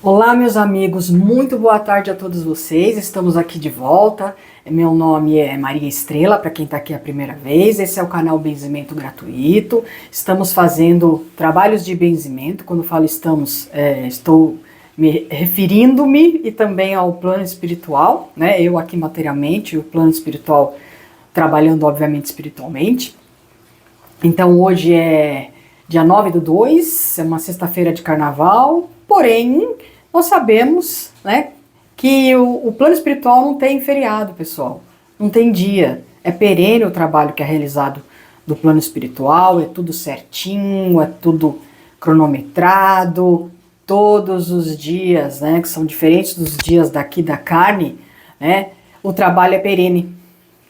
Olá, meus amigos, muito boa tarde a todos vocês. Estamos aqui de volta. Meu nome é Maria Estrela, para quem está aqui a primeira vez. Esse é o canal Benzimento Gratuito. Estamos fazendo trabalhos de benzimento. Quando falo estamos, estou me referindo-me e também ao plano espiritual, né? Eu aqui materialmente, o plano espiritual trabalhando, obviamente, espiritualmente. Então, hoje é dia 9/2, é uma sexta-feira de carnaval, porém, nós sabemos, né, que o plano espiritual não tem feriado, pessoal, não tem dia, é perene o trabalho que é realizado do plano espiritual, é tudo certinho, é tudo cronometrado, todos os dias, né, que são diferentes dos dias daqui da carne, né, o trabalho é perene.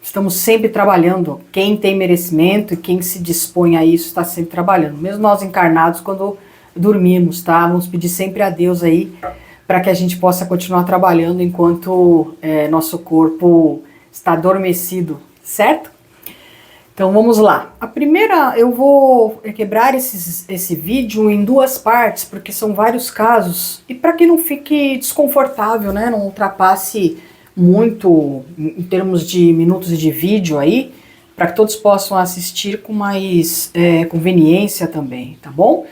Estamos sempre trabalhando. Quem tem merecimento e quem se dispõe a isso está sempre trabalhando. Mesmo nós encarnados, quando dormimos, tá? Vamos pedir sempre a Deus aí para que a gente possa continuar trabalhando enquanto nosso corpo está adormecido, certo? Então vamos lá. A primeira, eu vou quebrar esse vídeo em duas partes, porque são vários casos. E para que não fique desconfortável, né? Não ultrapasse muito em termos de minutos de vídeo aí, para que todos possam assistir com mais conveniência também, tá bom?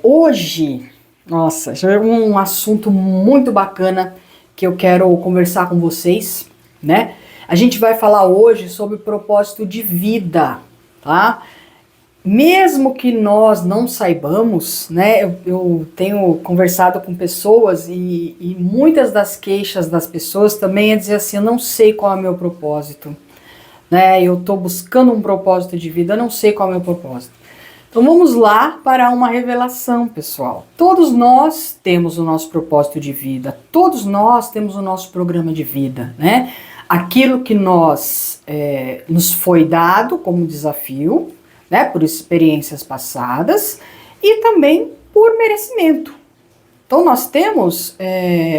Hoje, nossa, já é um assunto muito bacana que eu quero conversar com vocês, né? A gente vai falar hoje sobre o propósito de vida, tá? Mesmo que nós não saibamos, né, eu tenho conversado com pessoas e muitas das queixas das pessoas também é dizer assim, eu não sei qual é o meu propósito, né, eu estou buscando um propósito de vida, eu não sei qual é o meu propósito. Então vamos lá para uma revelação, pessoal. Todos nós temos o nosso propósito de vida, todos nós temos o nosso programa de vida, né, aquilo que nos foi dado como desafio, né, por experiências passadas e também por merecimento. Então nós temos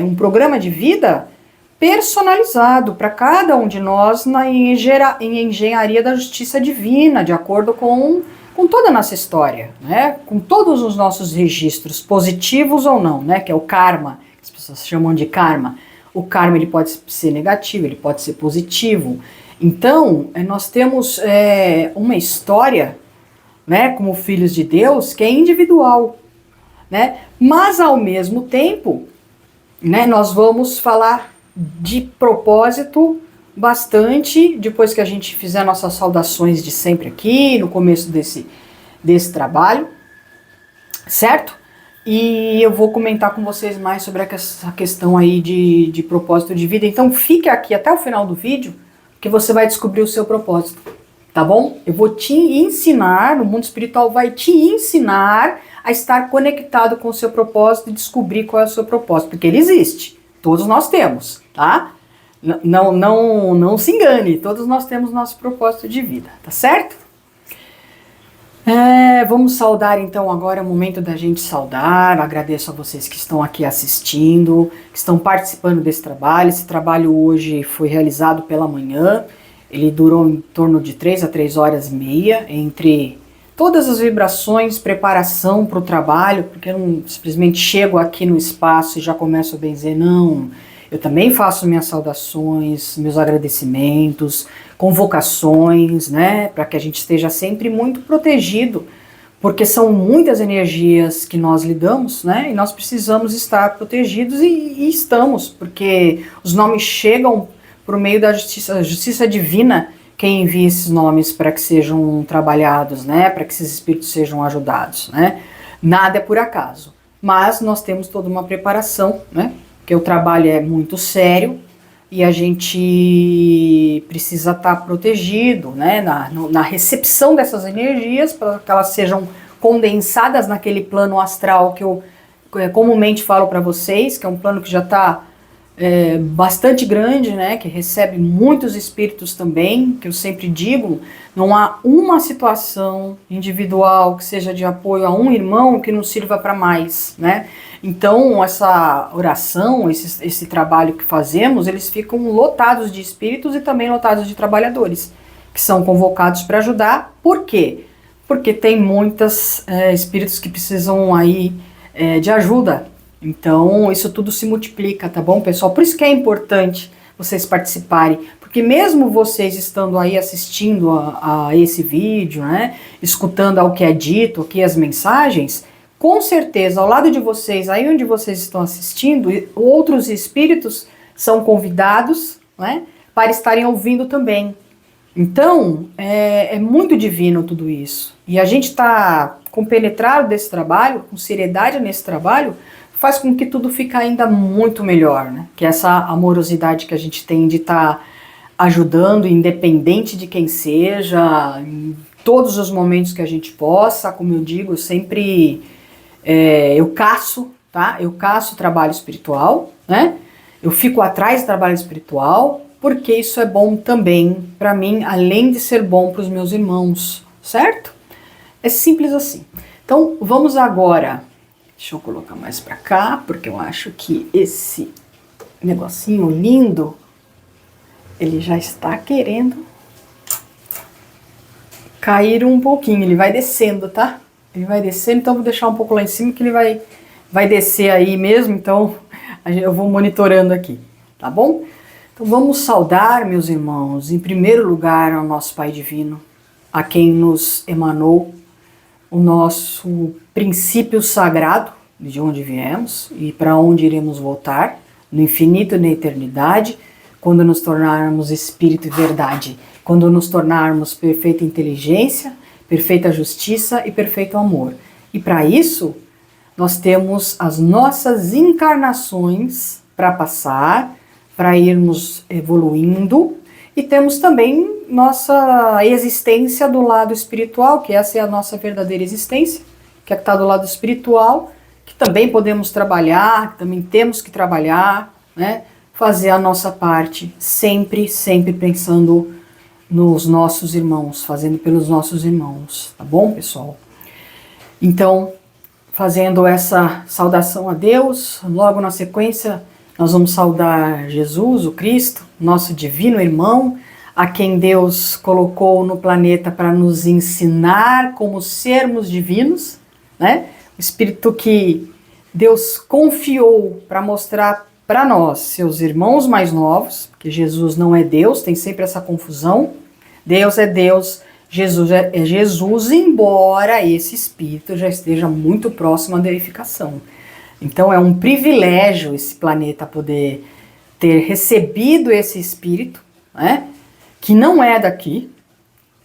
um programa de vida personalizado para cada um de nós em engenharia da justiça divina, de acordo com toda a nossa história, né, com todos os nossos registros, positivos ou não, né, que é o karma, que as pessoas chamam de karma. O karma ele pode ser negativo, ele pode ser positivo. Então, nós temos uma história, né, como filhos de Deus, que é individual, né, mas ao mesmo tempo, né, nós vamos falar de propósito bastante, depois que a gente fizer nossas saudações de sempre aqui, no começo desse trabalho, certo? E eu vou comentar com vocês mais sobre essa questão aí de propósito de vida. Então fique aqui até o final do vídeo, que você vai descobrir o seu propósito, tá bom? Eu vou te ensinar, o mundo espiritual vai te ensinar a estar conectado com o seu propósito e descobrir qual é o seu propósito, porque ele existe, todos nós temos, tá? Não se engane, todos nós temos nosso propósito de vida, tá certo? Vamos saudar então agora, é o momento da gente saudar. Agradeço a vocês que estão aqui assistindo, que estão participando desse trabalho. Esse trabalho hoje foi realizado pela manhã, ele durou em torno de 3 a 3 horas e meia, entre todas as vibrações, preparação para o trabalho, porque eu não simplesmente chego aqui no espaço e já começo a benzer, não. Eu também faço minhas saudações, meus agradecimentos, convocações, né, para que a gente esteja sempre muito protegido, porque são muitas energias que nós lidamos, né, e nós precisamos estar protegidos e estamos, porque os nomes chegam por meio da justiça divina, quem envia esses nomes para que sejam trabalhados, né, para que esses espíritos sejam ajudados, né, nada é por acaso, mas nós temos toda uma preparação, né, porque o trabalho é muito sério e a gente precisa estar protegido, né, na recepção dessas energias, para que elas sejam condensadas naquele plano astral que eu comumente falo para vocês, que é um plano que já está bastante grande, né, que recebe muitos espíritos também, que eu sempre digo, não há uma situação individual que seja de apoio a um irmão que não sirva para mais, né. Então essa oração, esse trabalho que fazemos, eles ficam lotados de espíritos e também lotados de trabalhadores, que são convocados para ajudar. Por quê? Porque tem muitos espíritos que precisam aí de ajuda, Então, isso tudo se multiplica, tá bom, pessoal? Por isso que é importante vocês participarem, porque mesmo vocês estando aí assistindo a esse vídeo, né, escutando ao que é dito, aqui as mensagens, com certeza, ao lado de vocês, aí onde vocês estão assistindo, outros espíritos são convidados, né, para estarem ouvindo também. Então, é muito divino tudo isso. E a gente está compenetrado desse trabalho, com seriedade nesse trabalho, faz com que tudo fique ainda muito melhor, né? Que essa amorosidade que a gente tem de estar ajudando, independente de quem seja, em todos os momentos que a gente possa, como eu digo, eu sempre eu caço, tá? Eu caço trabalho espiritual, né? Eu fico atrás do trabalho espiritual, porque isso é bom também para mim, além de ser bom para os meus irmãos, certo? É simples assim. Então, vamos agora. Deixa eu colocar mais para cá, porque eu acho que esse negocinho lindo, ele já está querendo cair um pouquinho. Ele vai descendo, tá? Ele vai descendo, então eu vou deixar um pouco lá em cima, que ele vai descer aí mesmo, então eu vou monitorando aqui, tá bom? Então vamos saudar, meus irmãos, em primeiro lugar ao nosso Pai Divino, a quem nos emanou o nosso princípio sagrado, de onde viemos e para onde iremos voltar, no infinito e na eternidade, quando nos tornarmos espírito e verdade, quando nos tornarmos perfeita inteligência, perfeita justiça e perfeito amor. E para isso, nós temos as nossas encarnações para passar, para irmos evoluindo, e temos também nossa existência do lado espiritual, que essa é a nossa verdadeira existência, que é que está do lado espiritual, que também podemos trabalhar, que também temos que trabalhar, né? Fazer a nossa parte, sempre, sempre pensando nos nossos irmãos, fazendo pelos nossos irmãos, tá bom, pessoal? Então, fazendo essa saudação a Deus, logo na sequência nós vamos saudar Jesus, o Cristo, nosso divino irmão, a quem Deus colocou no planeta para nos ensinar como sermos divinos, né? O Espírito que Deus confiou para mostrar para nós, seus irmãos mais novos, porque Jesus não é Deus, tem sempre essa confusão. Deus é Deus, Jesus é Jesus, embora esse Espírito já esteja muito próximo à deificação. Então é um privilégio esse planeta poder ter recebido esse Espírito, né, que não é daqui,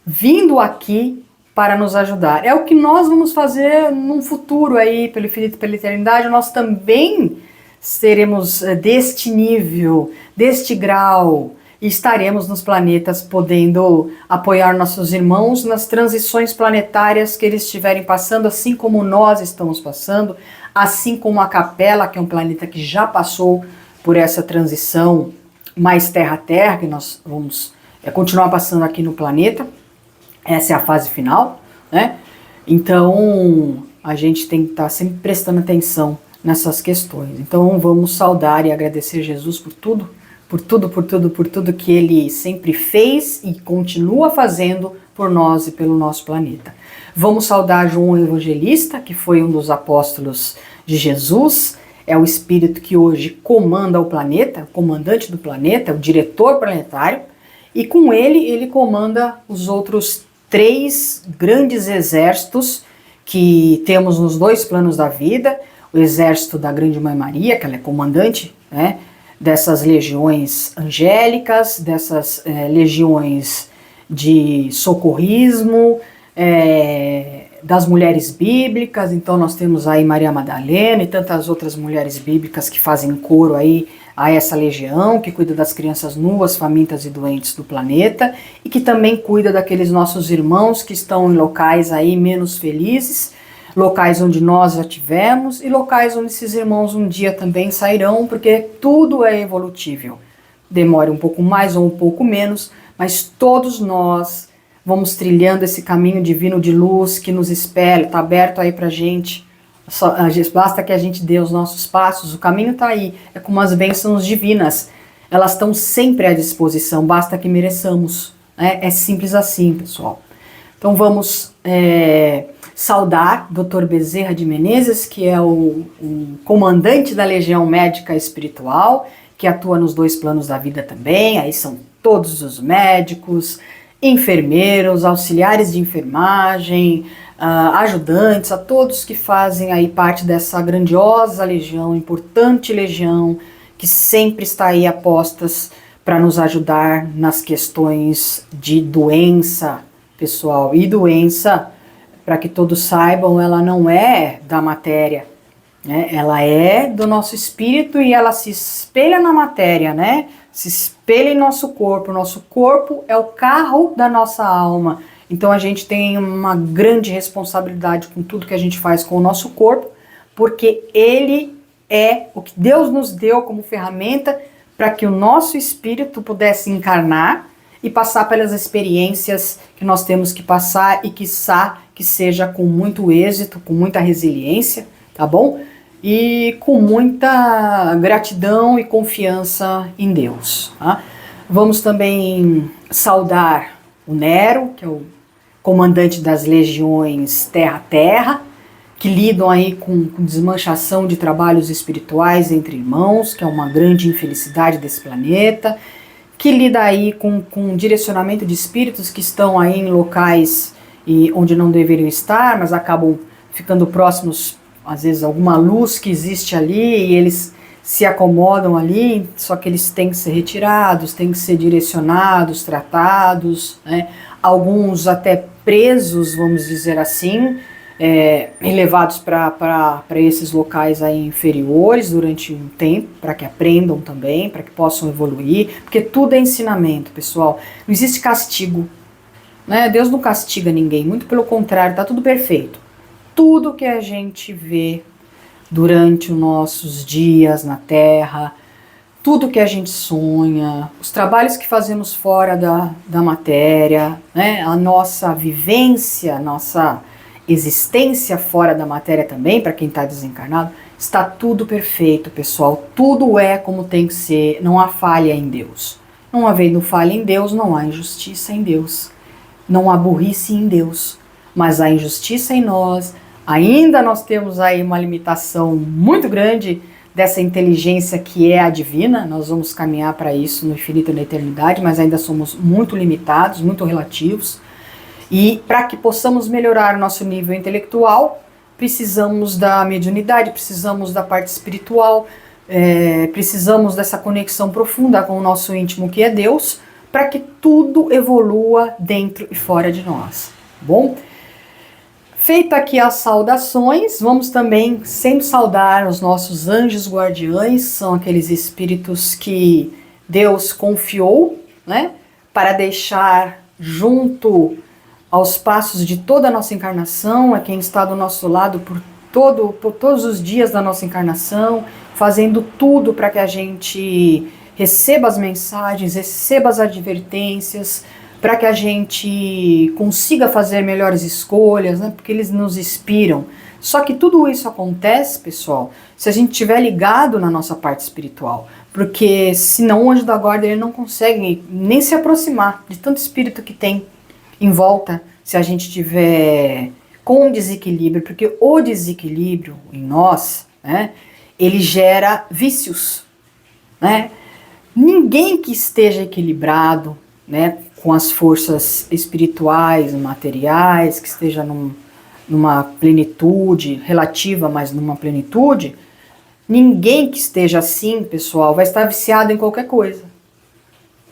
vindo aqui para nos ajudar. É o que nós vamos fazer num futuro aí, pelo infinito e pela eternidade. Nós também seremos deste nível, deste grau, e estaremos nos planetas podendo apoiar nossos irmãos nas transições planetárias que eles estiverem passando, assim como nós estamos passando, assim como a Capela, que é um planeta que já passou por essa transição mais Terra-Terra, que nós vamos continuar passando aqui no planeta. Essa é a fase final, né? Então, a gente tem que estar sempre prestando atenção nessas questões. Então, vamos saudar e agradecer Jesus por tudo, por tudo que Ele sempre fez e continua fazendo por nós e pelo nosso planeta. Vamos saudar João Evangelista, que foi um dos apóstolos de Jesus, é o espírito que hoje comanda o planeta, o comandante do planeta, o diretor planetário, e com ele comanda os outros 3 grandes exércitos que temos nos 2 planos da vida, o exército da Grande Mãe Maria, que ela é comandante, né, dessas legiões angélicas, dessas legiões de socorrismo, das mulheres bíblicas. Então nós temos aí Maria Madalena e tantas outras mulheres bíblicas que fazem coro aí a essa legião, que cuida das crianças nuas, famintas e doentes do planeta, e que também cuida daqueles nossos irmãos que estão em locais aí menos felizes, locais onde nós já tivemos e locais onde esses irmãos um dia também sairão, porque tudo é evolutível. Demore um pouco mais ou um pouco menos, mas todos nós vamos trilhando esse caminho divino de luz que nos espelha, está aberto aí pra gente. Basta que a gente dê os nossos passos, o caminho está aí. É como as bênçãos divinas, elas estão sempre à disposição, basta que mereçamos. É simples assim, pessoal. Então vamos saudar Dr. Bezerra de Menezes, que é o comandante da Legião Médica Espiritual, que atua nos 2 planos da vida também. Aí são todos os médicos, enfermeiros, auxiliares de enfermagem, ajudantes, a todos que fazem aí parte dessa grandiosa legião, importante legião, que sempre está aí a postas para nos ajudar nas questões de doença, pessoal. E doença, para que todos saibam, ela não é da matéria, né? Ela é do nosso espírito e ela se espelha na matéria, né? Se espelha em nosso corpo. Nosso corpo é o carro da nossa alma. Então a gente tem uma grande responsabilidade com tudo que a gente faz com o nosso corpo, porque ele é o que Deus nos deu como ferramenta para que o nosso espírito pudesse encarnar e passar pelas experiências que nós temos que passar e quiçá que seja com muito êxito, com muita resiliência, tá bom? E com muita gratidão e confiança em Deus, tá? Vamos também saudar o Nero, que é o comandante das legiões Terra-Terra, que lidam aí com desmanchação de trabalhos espirituais entre irmãos, que é uma grande infelicidade desse planeta, que lida aí com direcionamento de espíritos que estão aí em locais onde não deveriam estar, mas acabam ficando próximos, às vezes, alguma luz que existe ali, e eles se acomodam ali, só que eles têm que ser retirados, têm que ser direcionados, tratados, né? Alguns até presos, vamos dizer assim, e levados para esses locais aí inferiores durante um tempo, para que aprendam também, para que possam evoluir, porque tudo é ensinamento, pessoal. Não existe castigo, né? Deus não castiga ninguém, muito pelo contrário, tá tudo perfeito. Tudo que a gente vê durante os nossos dias na Terra, tudo que a gente sonha, os trabalhos que fazemos fora da matéria, né? A nossa vivência, a nossa existência fora da matéria também, para quem está desencarnado, está tudo perfeito, pessoal. Tudo é como tem que ser, não há falha em Deus. Não havendo falha em Deus, não há injustiça em Deus. Não há burrice em Deus, mas há injustiça em nós. Ainda nós temos aí uma limitação muito grande dessa inteligência que é a divina. Nós vamos caminhar para isso no infinito e na eternidade, mas ainda somos muito limitados, muito relativos. E para que possamos melhorar o nosso nível intelectual, precisamos da mediunidade, precisamos da parte espiritual, precisamos dessa conexão profunda com o nosso íntimo que é Deus, para que tudo evolua dentro e fora de nós. Bom? Feita aqui as saudações, vamos também sempre saudar os nossos anjos guardiães, são aqueles espíritos que Deus confiou, né, para deixar junto aos passos de toda a nossa encarnação, é quem está do nosso lado por todos os dias da nossa encarnação, fazendo tudo para que a gente receba as mensagens, receba as advertências, para que a gente consiga fazer melhores escolhas, né? Porque eles nos inspiram. Só que tudo isso acontece, pessoal, se a gente estiver ligado na nossa parte espiritual, porque senão o anjo da guarda ele não consegue nem se aproximar de tanto espírito que tem em volta, se a gente tiver com um desequilíbrio, porque o desequilíbrio em nós, né, ele gera vícios, né? Ninguém que esteja equilibrado, né, com as forças espirituais, materiais, que esteja numa plenitude relativa, mas numa plenitude, ninguém que esteja assim, pessoal, vai estar viciado em qualquer coisa,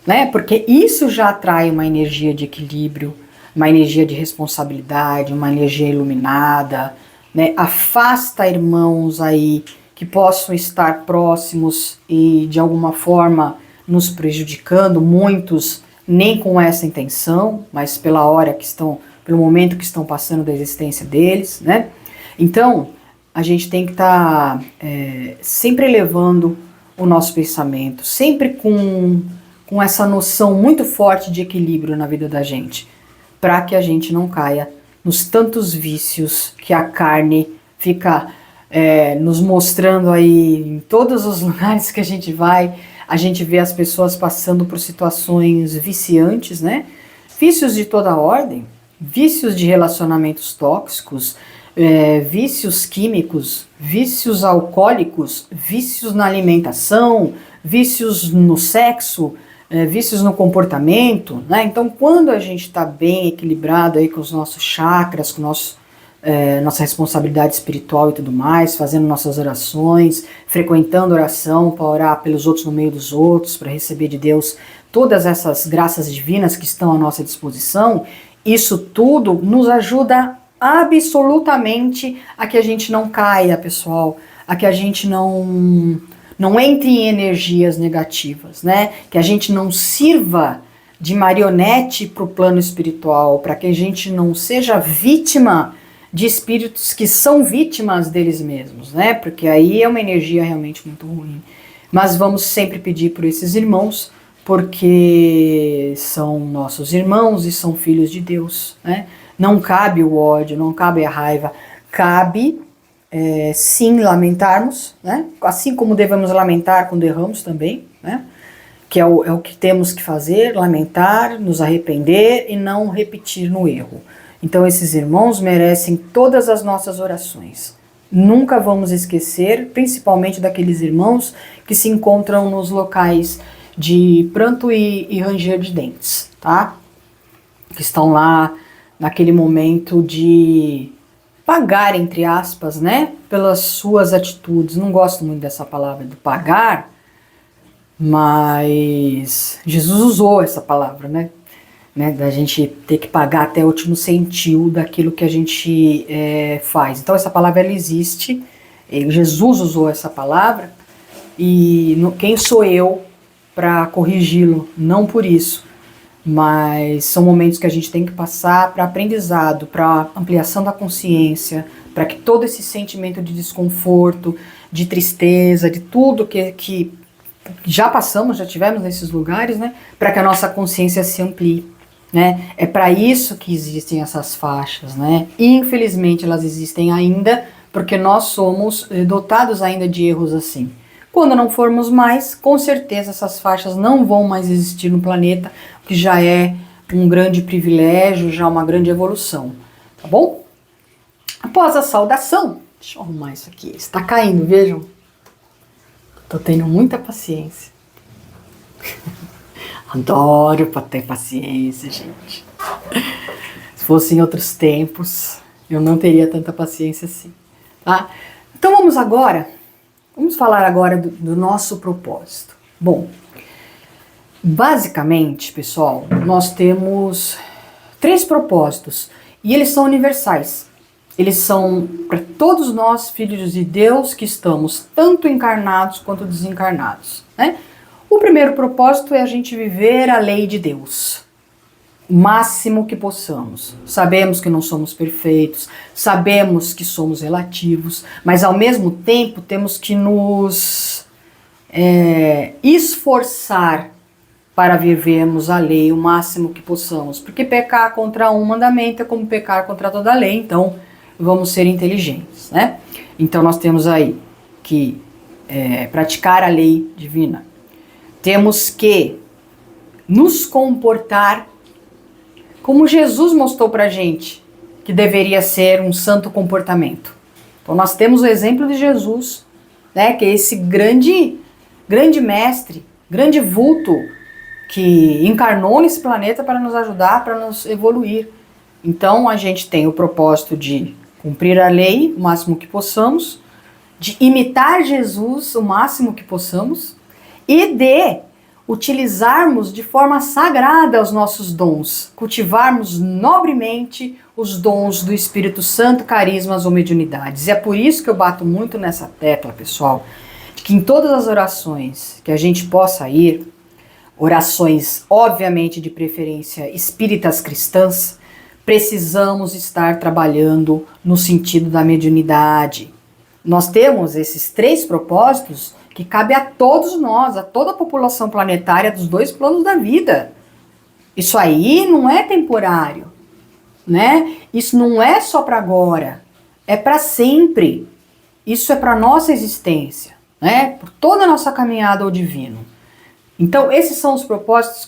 né? Porque isso já atrai uma energia de equilíbrio, uma energia de responsabilidade, uma energia iluminada, né? Afasta irmãos aí que possam estar próximos e de alguma forma nos prejudicando, muitos nem com essa intenção, mas pela hora que estão, pelo momento que estão passando da existência deles, né? Então, a gente tem que estar sempre elevando o nosso pensamento, sempre com essa noção muito forte de equilíbrio na vida da gente, para que a gente não caia nos tantos vícios que a carne fica nos mostrando aí em todos os lugares que a gente vai. A gente vê as pessoas passando por situações viciantes, né? Vícios de toda ordem, vícios de relacionamentos tóxicos, vícios químicos, vícios alcoólicos, vícios na alimentação, vícios no sexo, vícios no comportamento, né? Então, quando a gente está bem equilibrado aí com os nossos chakras, com nossa responsabilidade espiritual e tudo mais, fazendo nossas orações, frequentando oração para orar pelos outros no meio dos outros, para receber de Deus todas essas graças divinas que estão à nossa disposição, isso tudo nos ajuda absolutamente a que a gente não caia, pessoal, a que a gente não entre em energias negativas, né? Que a gente não sirva de marionete para o plano espiritual, para que a gente não seja vítima de espíritos que são vítimas deles mesmos, né? Porque aí é uma energia realmente muito ruim. Mas vamos sempre pedir por esses irmãos, porque são nossos irmãos e são filhos de Deus, né? Não cabe o ódio, não cabe a raiva, cabe sim lamentarmos, né? Assim como devemos lamentar quando erramos também, né? Que é o que temos que fazer, lamentar, nos arrepender e não repetir no erro. Então esses irmãos merecem todas as nossas orações. Nunca vamos esquecer, principalmente daqueles irmãos que se encontram nos locais de pranto e ranger de dentes, tá? Que estão lá naquele momento de pagar, entre aspas, né? Pelas suas atitudes. Não gosto muito dessa palavra de pagar, mas Jesus usou essa palavra, né? Da gente ter que pagar até o último centil daquilo que a gente faz. Então essa palavra ela existe, Jesus usou essa palavra, e quem sou eu para corrigi-lo? Não por isso, mas são momentos que a gente tem que passar para aprendizado, para ampliação da consciência, para que todo esse sentimento de desconforto, de tristeza, de tudo que já passamos, já tivemos nesses lugares, né, para que a nossa consciência se amplie. Né? É para isso que existem essas faixas, né? Infelizmente elas existem ainda porque nós somos dotados ainda de erros assim. Quando não formos mais, com certeza essas faixas não vão mais existir no planeta, que já é um grande privilégio, já uma grande evolução, tá bom? Após a saudação, deixa eu arrumar isso aqui, está caindo, vejam. Tô tendo muita paciência. Adoro para ter paciência, gente. Se fosse em outros tempos, eu não teria tanta paciência assim, tá? Então vamos falar agora do nosso propósito. Bom, basicamente, pessoal, nós temos 3 propósitos e eles são universais. Eles são para todos nós, filhos de Deus, que estamos tanto encarnados quanto desencarnados, né? O primeiro propósito é a gente viver a lei de Deus, o máximo que possamos. Sabemos que não somos perfeitos, sabemos que somos relativos, mas ao mesmo tempo temos que nos esforçar para vivermos a lei o máximo que possamos, porque pecar contra um mandamento é como pecar contra toda a lei, então vamos ser inteligentes, né? Então nós temos aí que praticar a lei divina. Temos que nos comportar como Jesus mostrou pra gente que deveria ser um santo comportamento. Então nós temos o exemplo de Jesus, né, que é esse grande mestre, grande vulto que encarnou nesse planeta para nos ajudar, para nos evoluir. Então a gente tem o propósito de cumprir a lei o máximo que possamos, de imitar Jesus o máximo que possamos, e de utilizarmos de forma sagrada os nossos dons, cultivarmos nobremente os dons do Espírito Santo, carismas ou mediunidades. E é por isso que eu bato muito nessa tecla, pessoal, de que em todas as orações que a gente possa ir, orações obviamente de preferência espíritas cristãs, precisamos estar trabalhando no sentido da mediunidade. Nós temos esses 3 propósitos que cabe a todos nós, a toda a população planetária dos 2 planos da vida. Isso aí não é temporário, né? Isso não é só para agora, é para sempre. Isso é para nossa existência, né? Por toda a nossa caminhada ao divino. Então, esses são os propósitos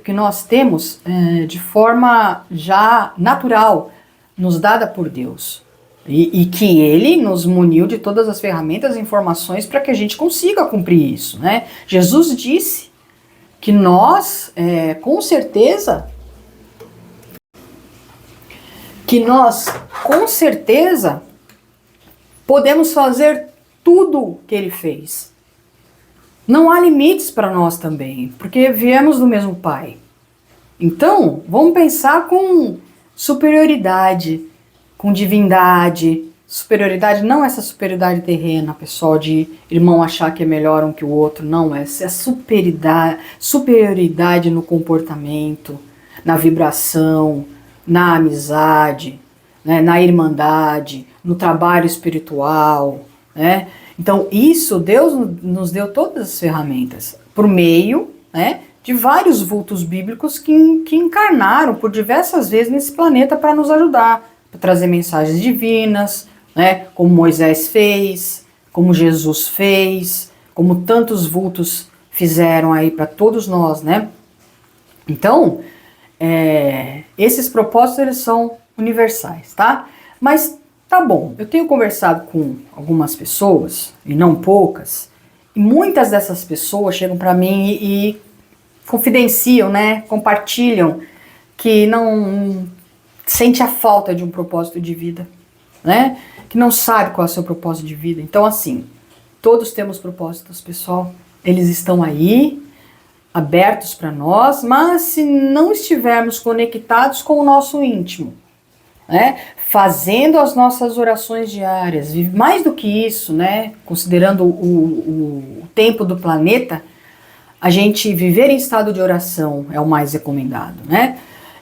que nós temos de forma já natural, nos dada por Deus. E que Ele nos muniu de todas as ferramentas e informações para que a gente consiga cumprir isso, né? Jesus disse que nós, com certeza, podemos fazer tudo que Ele fez. Não há limites para nós também, porque viemos do mesmo Pai. Então, vamos pensar com superioridade, com divindade. Superioridade não essa superioridade terrena, pessoal, de irmão achar que é melhor um que o outro. Não, essa é a superioridade no comportamento, na vibração, na amizade, né, na irmandade, no trabalho espiritual, né? Então isso, Deus nos deu todas as ferramentas, por meio, né, de vários vultos bíblicos que encarnaram por diversas vezes nesse planeta para nos ajudar, para trazer mensagens divinas, né, como Moisés fez, como Jesus fez, como tantos vultos fizeram aí para todos nós, né? Então, esses propósitos, eles são universais, tá? Mas tá bom, eu tenho conversado com algumas pessoas, e não poucas, e muitas dessas pessoas chegam para mim e confidenciam, né, compartilham que não sente a falta de um propósito de vida, né, que não sabe qual é o seu propósito de vida. Então, assim, todos temos propósitos, pessoal, eles estão aí, abertos para nós, mas se não estivermos conectados com o nosso íntimo, né, fazendo as nossas orações diárias, mais do que isso, né, considerando o tempo do planeta, a gente viver em estado de oração é o mais recomendado, né,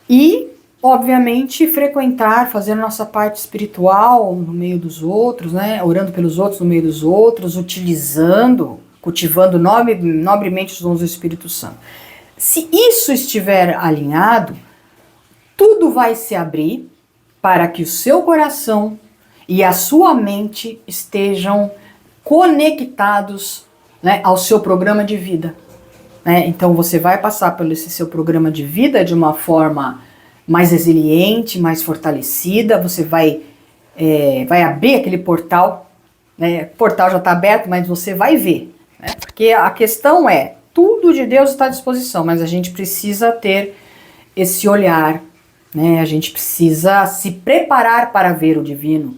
e, obviamente, frequentar, fazer a nossa parte espiritual no meio dos outros, né, orando pelos outros no meio dos outros, cultivando nobremente os dons do Espírito Santo. Se isso estiver alinhado, tudo vai se abrir para que o seu coração e a sua mente estejam conectados, né, ao seu programa de vida. Né? Então você vai passar pelo esse seu programa de vida de uma forma mais resiliente, mais fortalecida, você vai abrir aquele portal, né? O portal já está aberto, mas você vai ver. Né? Porque a questão é, tudo de Deus está à disposição, mas a gente precisa ter esse olhar, né? A gente precisa se preparar para ver o divino.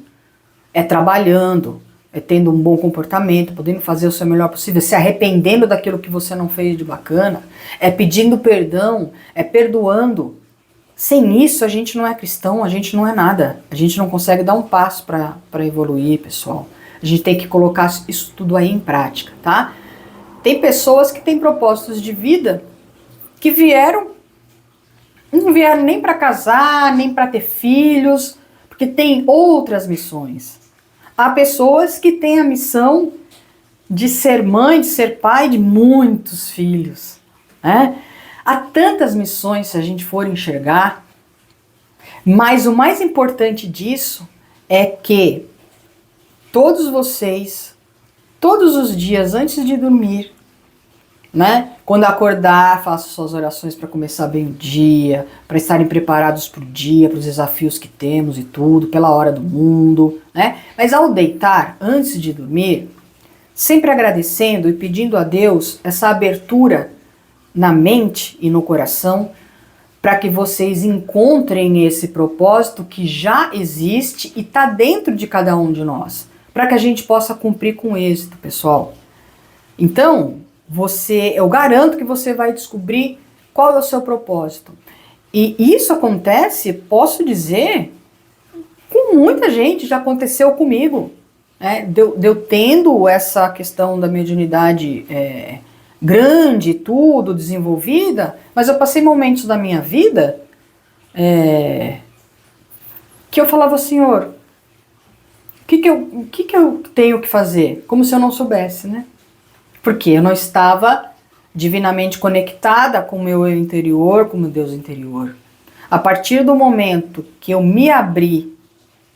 É trabalhando, é tendo um bom comportamento, podendo fazer o seu melhor possível, se arrependendo daquilo que você não fez de bacana, é pedindo perdão, é perdoando. Sem isso a gente não é cristão, a gente não é nada. A gente não consegue dar um passo para evoluir, pessoal. A gente tem que colocar isso tudo aí em prática, tá? Tem pessoas que têm propósitos de vida que não vieram nem para casar, nem para ter filhos, porque tem outras missões. Há pessoas que têm a missão de ser mãe, de ser pai de muitos filhos, né? Há tantas missões se a gente for enxergar, mas o mais importante disso é que todos vocês, todos os dias antes de dormir, né? Quando acordar, façam suas orações para começar bem o dia, para estarem preparados para o dia, para os desafios que temos e tudo, pela hora do mundo, né? Mas ao deitar, antes de dormir, sempre agradecendo e pedindo a Deus essa abertura na mente e no coração, para que vocês encontrem esse propósito que já existe e está dentro de cada um de nós, para que a gente possa cumprir com êxito, pessoal. Então, eu garanto que você vai descobrir qual é o seu propósito. E isso acontece, posso dizer, com muita gente, já aconteceu comigo. Né? Deu tendo essa questão da mediunidade grande, tudo, desenvolvida, mas eu passei momentos da minha vida que eu falava, Senhor, o que eu tenho que fazer? Como se eu não soubesse, né? Porque eu não estava divinamente conectada com o meu eu interior, com o meu Deus interior. A partir do momento que eu me abri,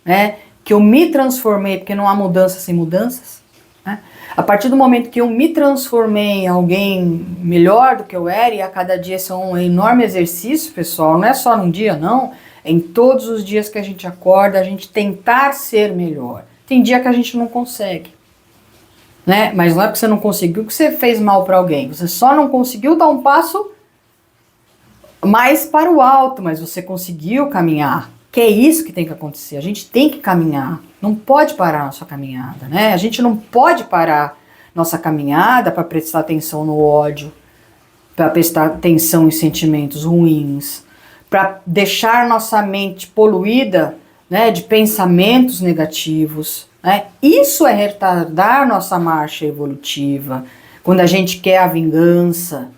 né, que eu me transformei, porque não há mudança sem mudanças, né? A partir do momento que eu me transformei em alguém melhor do que eu era, e a cada dia isso é um enorme exercício, pessoal, não é só num dia, não, é em todos os dias que a gente acorda, a gente tentar ser melhor. Tem dia que a gente não consegue, né? Mas não é porque você não conseguiu que você fez mal para alguém, você só não conseguiu dar um passo mais para o alto, mas você conseguiu caminhar. Que é isso que tem que acontecer, a gente tem que caminhar, não pode parar a nossa caminhada, né? A gente não pode parar nossa caminhada para prestar atenção no ódio, para prestar atenção em sentimentos ruins, para deixar nossa mente poluída, né, de pensamentos negativos, né? Isso é retardar nossa marcha evolutiva, quando a gente quer a vingança,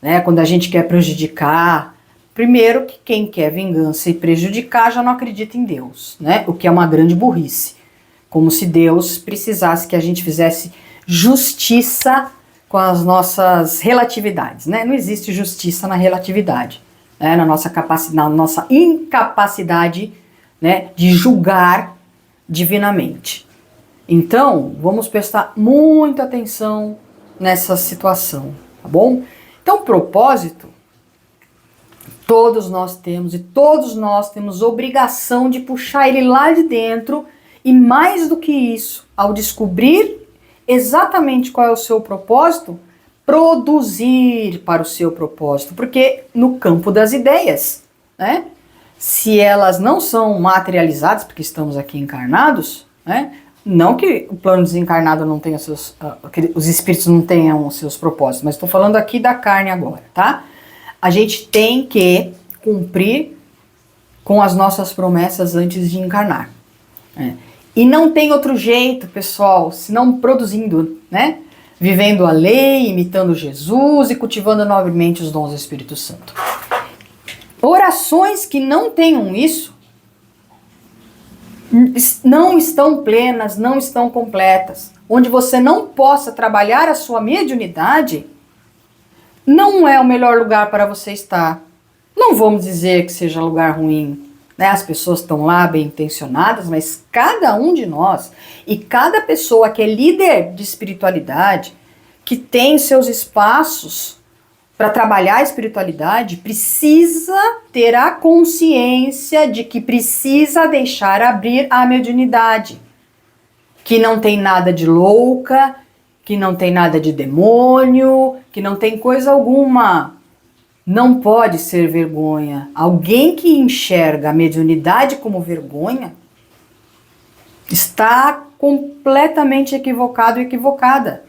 né, quando a gente quer prejudicar. Primeiro que quem quer vingança e prejudicar já não acredita em Deus, né? O que é uma grande burrice. Como se Deus precisasse que a gente fizesse justiça com as nossas relatividades, né? Não existe justiça na relatividade, né? Na nossa incapacidade, né, de julgar divinamente. Então, vamos prestar muita atenção nessa situação, tá bom? Então, propósito, todos nós temos, e todos nós temos obrigação de puxar ele lá de dentro, e mais do que isso, ao descobrir exatamente qual é o seu propósito, produzir para o seu propósito, porque no campo das ideias, né, se elas não são materializadas, porque estamos aqui encarnados, né, não que o plano desencarnado não tenha os espíritos não tenham os seus propósitos, mas estou falando aqui da carne agora, tá? A gente tem que cumprir com as nossas promessas antes de encarnar, né? E não tem outro jeito, pessoal, senão produzindo, né? Vivendo a lei, imitando Jesus e cultivando novamente os dons do Espírito Santo. Orações que não tenham isso não estão plenas, não estão completas. Onde você não possa trabalhar a sua mediunidade, não é o melhor lugar para você estar. Não vamos dizer que seja lugar ruim, né? As pessoas estão lá bem intencionadas, mas cada um de nós e cada pessoa que é líder de espiritualidade, que tem seus espaços para trabalhar a espiritualidade, precisa ter a consciência de que precisa deixar abrir a mediunidade. Que não tem nada de louca, que não tem nada de demônio, que não tem coisa alguma. Não pode ser vergonha. Alguém que enxerga a mediunidade como vergonha está completamente equivocado e equivocada,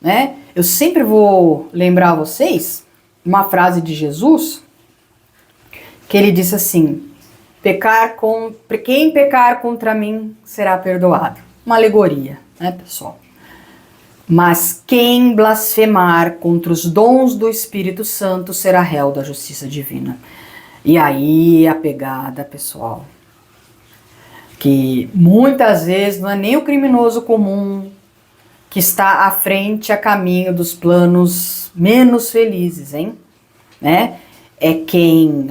né? Eu sempre vou lembrar a vocês uma frase de Jesus, que ele disse assim: quem pecar contra mim será perdoado. Uma alegoria, né, pessoal? Mas quem blasfemar contra os dons do Espírito Santo será réu da justiça divina. E aí a pegada, pessoal, que muitas vezes não é nem o criminoso comum que está à frente a caminho dos planos menos felizes, hein? Né? É quem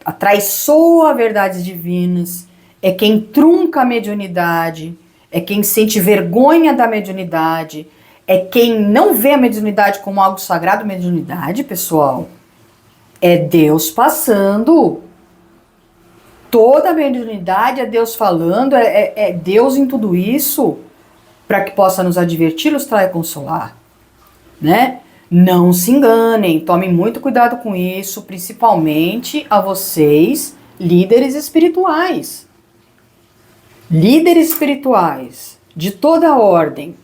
atraiçoa verdades divinas, é quem trunca a mediunidade, é quem sente vergonha da mediunidade, é quem não vê a mediunidade como algo sagrado. Mediunidade, pessoal, é Deus passando. Toda a mediunidade é Deus falando, é Deus em tudo isso, para que possa nos advertir, ilustrar e consolar, né? Não se enganem, tomem muito cuidado com isso, principalmente a vocês, líderes espirituais. Líderes espirituais, de toda ordem,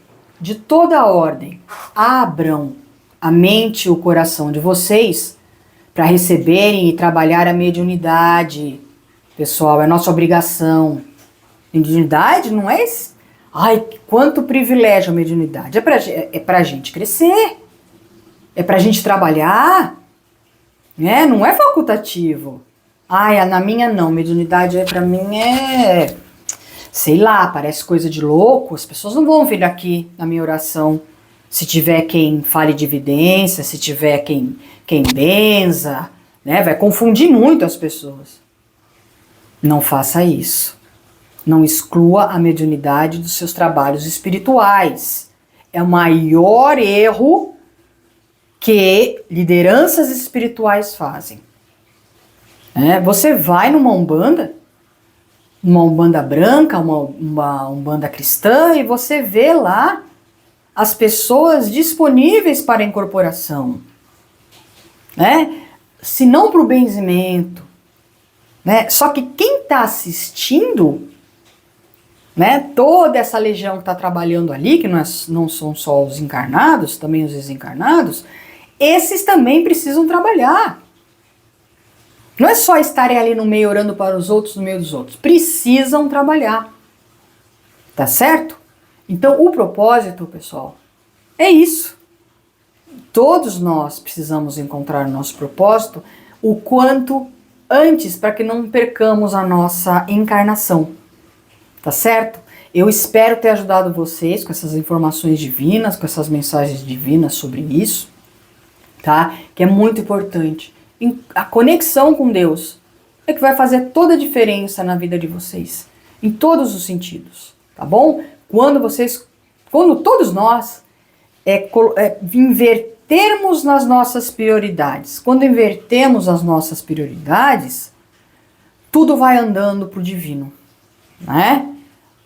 abram a mente e o coração de vocês para receberem e trabalhar a mediunidade. Pessoal, é nossa obrigação. Mediunidade não é esse... Ai, quanto privilégio a mediunidade. É pra gente crescer. É pra gente trabalhar. Né? Não é facultativo. Ai, na minha não. Mediunidade pra mim é... Sei lá, parece coisa de louco. As pessoas não vão vir aqui na minha oração se tiver quem fale de evidência, se tiver quem benza, né? Vai confundir muito as pessoas. Não faça isso. Não exclua a mediunidade dos seus trabalhos espirituais. é o maior erro que lideranças espirituais fazem. Você vai numa umbanda branca, uma umbanda cristã, e você vê lá as pessoas disponíveis para incorporação, se não para o benzimento, Só que quem está assistindo, toda essa legião que está trabalhando ali, que não são só os encarnados, também os desencarnados, esses também precisam trabalhar. Não é só estarem ali no meio orando para os outros, no meio dos outros. Precisam trabalhar. Tá certo? Então, o propósito, pessoal, é isso. Todos nós precisamos encontrar o nosso propósito o quanto antes, para que não percamos a nossa encarnação. Tá certo? Eu espero ter ajudado vocês com essas informações divinas, com essas mensagens divinas sobre isso, tá? Que é muito importante. A conexão com Deus é que vai fazer toda a diferença na vida de vocês, em todos os sentidos, tá bom? Quando todos nós invertermos nas nossas prioridades, quando invertemos as nossas prioridades, tudo vai andando pro divino,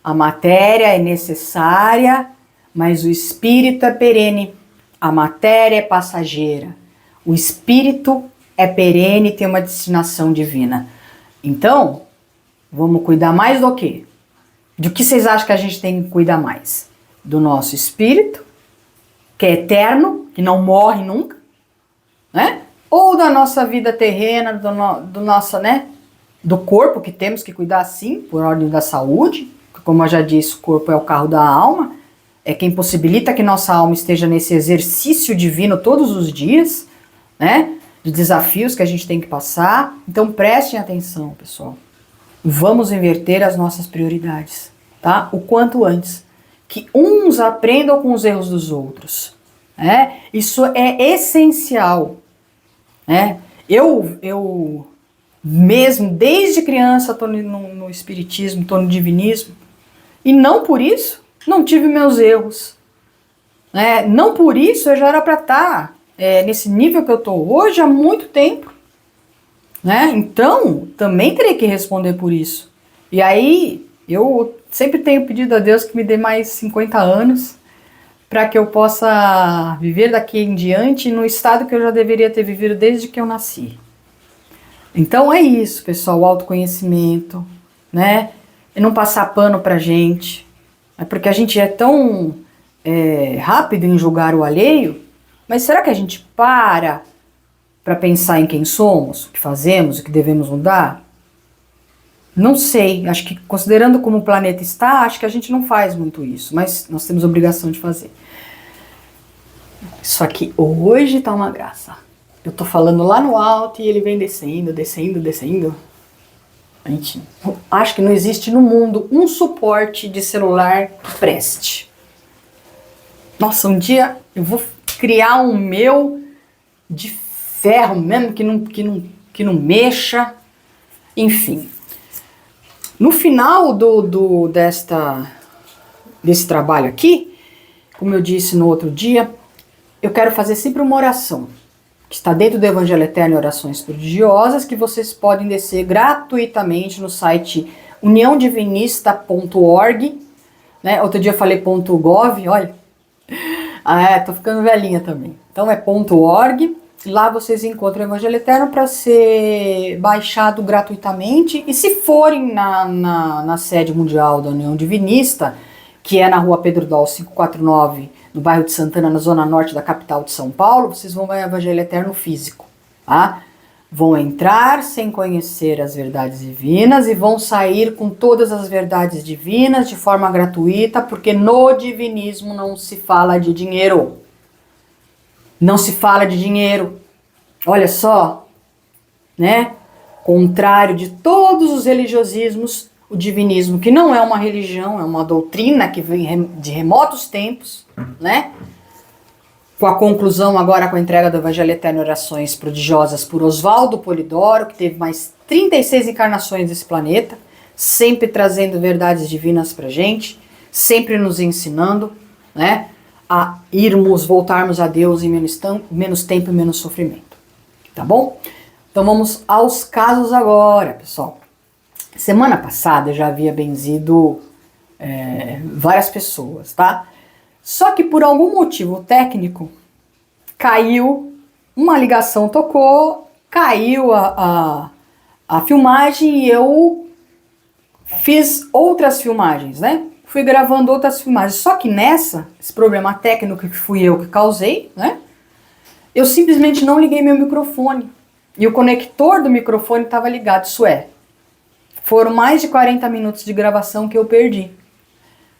A matéria é necessária, mas o espírito é perene. A matéria é passageira. O espírito é perene e tem uma destinação divina. Então, vamos cuidar mais do quê? Do que vocês acham que a gente tem que cuidar mais? Do nosso espírito, que é eterno, que não morre nunca, Ou da nossa vida terrena, do corpo, que temos que cuidar sim, por ordem da saúde. Como eu já disse, o corpo é o carro da alma, é quem possibilita que nossa alma esteja nesse exercício divino todos os dias, de desafios que a gente tem que passar. Então prestem atenção, pessoal. Vamos inverter as nossas prioridades, tá? O quanto antes. Que uns aprendam com os erros dos outros. Isso é essencial. Eu mesmo, desde criança, estou no espiritismo, estou no divinismo. E não por isso, não tive meus erros. Não por isso eu já era para estar nesse nível que eu estou hoje há muito tempo. Então, também terei que responder por isso. E aí, eu sempre tenho pedido a Deus que me dê mais 50 anos para que eu possa viver daqui em diante no estado que eu já deveria ter vivido desde que eu nasci. Então é isso, pessoal, o autoconhecimento, E não passar pano pra gente. Porque a gente é tão rápido em julgar o alheio, mas será que a gente para pensar em quem somos, o que fazemos, o que devemos mudar? Não sei, acho que considerando como o planeta está, acho que a gente não faz muito isso, mas nós temos obrigação de fazer. Isso aqui hoje tá uma graça. Eu tô falando lá no alto e ele vem descendo, descendo, descendo. Gente, acho que não existe no mundo um suporte de celular que preste. Nossa, um dia eu vou criar um meu de ferro mesmo, que não mexa. Enfim. No final desse trabalho aqui, como eu disse no outro dia, eu quero fazer sempre uma oração, que está dentro do Evangelho Eterno e Orações Prodigiosas, que vocês podem descer gratuitamente no site uniãodivinista.org. Outro dia eu falei .gov, olha. Tô ficando velhinha também. Então é .org. Lá vocês encontram o Evangelho Eterno para ser baixado gratuitamente. E se forem na sede mundial da União Divinista, que é na rua Pedro Dal 549, no bairro de Santana, na zona norte da capital de São Paulo, vocês vão ver o Evangelho Eterno físico. Tá? Vão entrar sem conhecer as verdades divinas e vão sair com todas as verdades divinas de forma gratuita, porque no divinismo não se fala de dinheiro. Não se fala de dinheiro. Olha só, Contrário de todos os religiosismos, o divinismo, que não é uma religião, é uma doutrina que vem de remotos tempos, Com a conclusão agora com a entrega do Evangelho Eterno e Orações Prodigiosas por Oswaldo Polidoro, que teve mais 36 encarnações desse planeta, sempre trazendo verdades divinas pra gente, sempre nos ensinando, a voltarmos a Deus em menos tempo e menos sofrimento. Tá bom? Então vamos aos casos agora, pessoal. Semana passada eu já havia benzido várias pessoas, tá? Só que por algum motivo técnico, caiu, uma ligação tocou, caiu a filmagem e eu fiz outras filmagens, né? Fui gravando outras filmagens. Só que esse problema técnico que fui eu que causei, né? Eu simplesmente não liguei meu microfone. E o conector do microfone estava ligado. Isso foram mais de 40 minutos de gravação que eu perdi.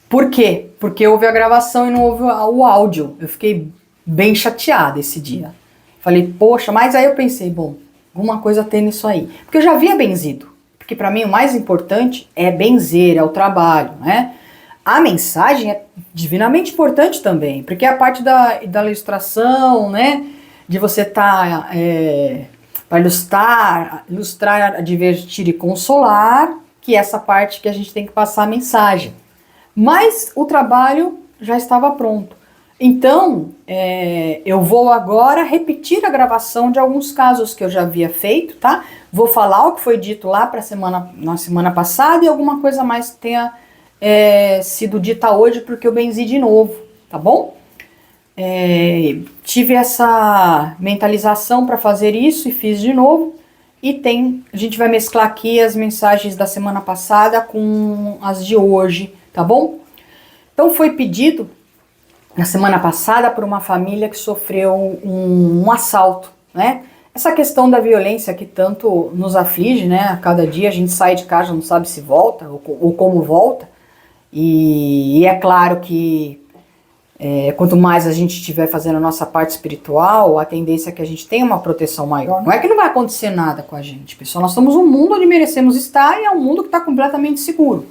Por quê? Porque houve a gravação e não houve o áudio. Eu fiquei bem chateada esse dia. Falei, poxa, mas aí eu pensei, bom, alguma coisa tem nisso aí. Porque eu já havia benzido. Porque para mim o mais importante é benzer, é o trabalho, né? A mensagem é divinamente importante também, porque é a parte da ilustração, né? De você estar para ilustrar, divertir e consolar, que é essa parte que a gente tem que passar a mensagem. Mas o trabalho já estava pronto. Então, eu vou agora repetir a gravação de alguns casos que eu já havia feito, tá? Vou falar o que foi dito lá na semana passada e alguma coisa mais que tenha sido dita hoje, porque eu benzi de novo, tá bom? Tive essa mentalização para fazer isso e fiz de novo. E a gente vai mesclar aqui as mensagens da semana passada com as de hoje, tá bom? Então foi pedido na semana passada por uma família que sofreu um assalto, né? Essa questão da violência que tanto nos aflige, né? A cada dia a gente sai de casa, não sabe se volta ou como volta. E é claro que quanto mais a gente estiver fazendo a nossa parte espiritual, a tendência é que a gente tenha uma proteção maior. Não é que não vai acontecer nada com a gente, pessoal. Nós estamos num mundo onde merecemos estar e é um mundo que está completamente seguro.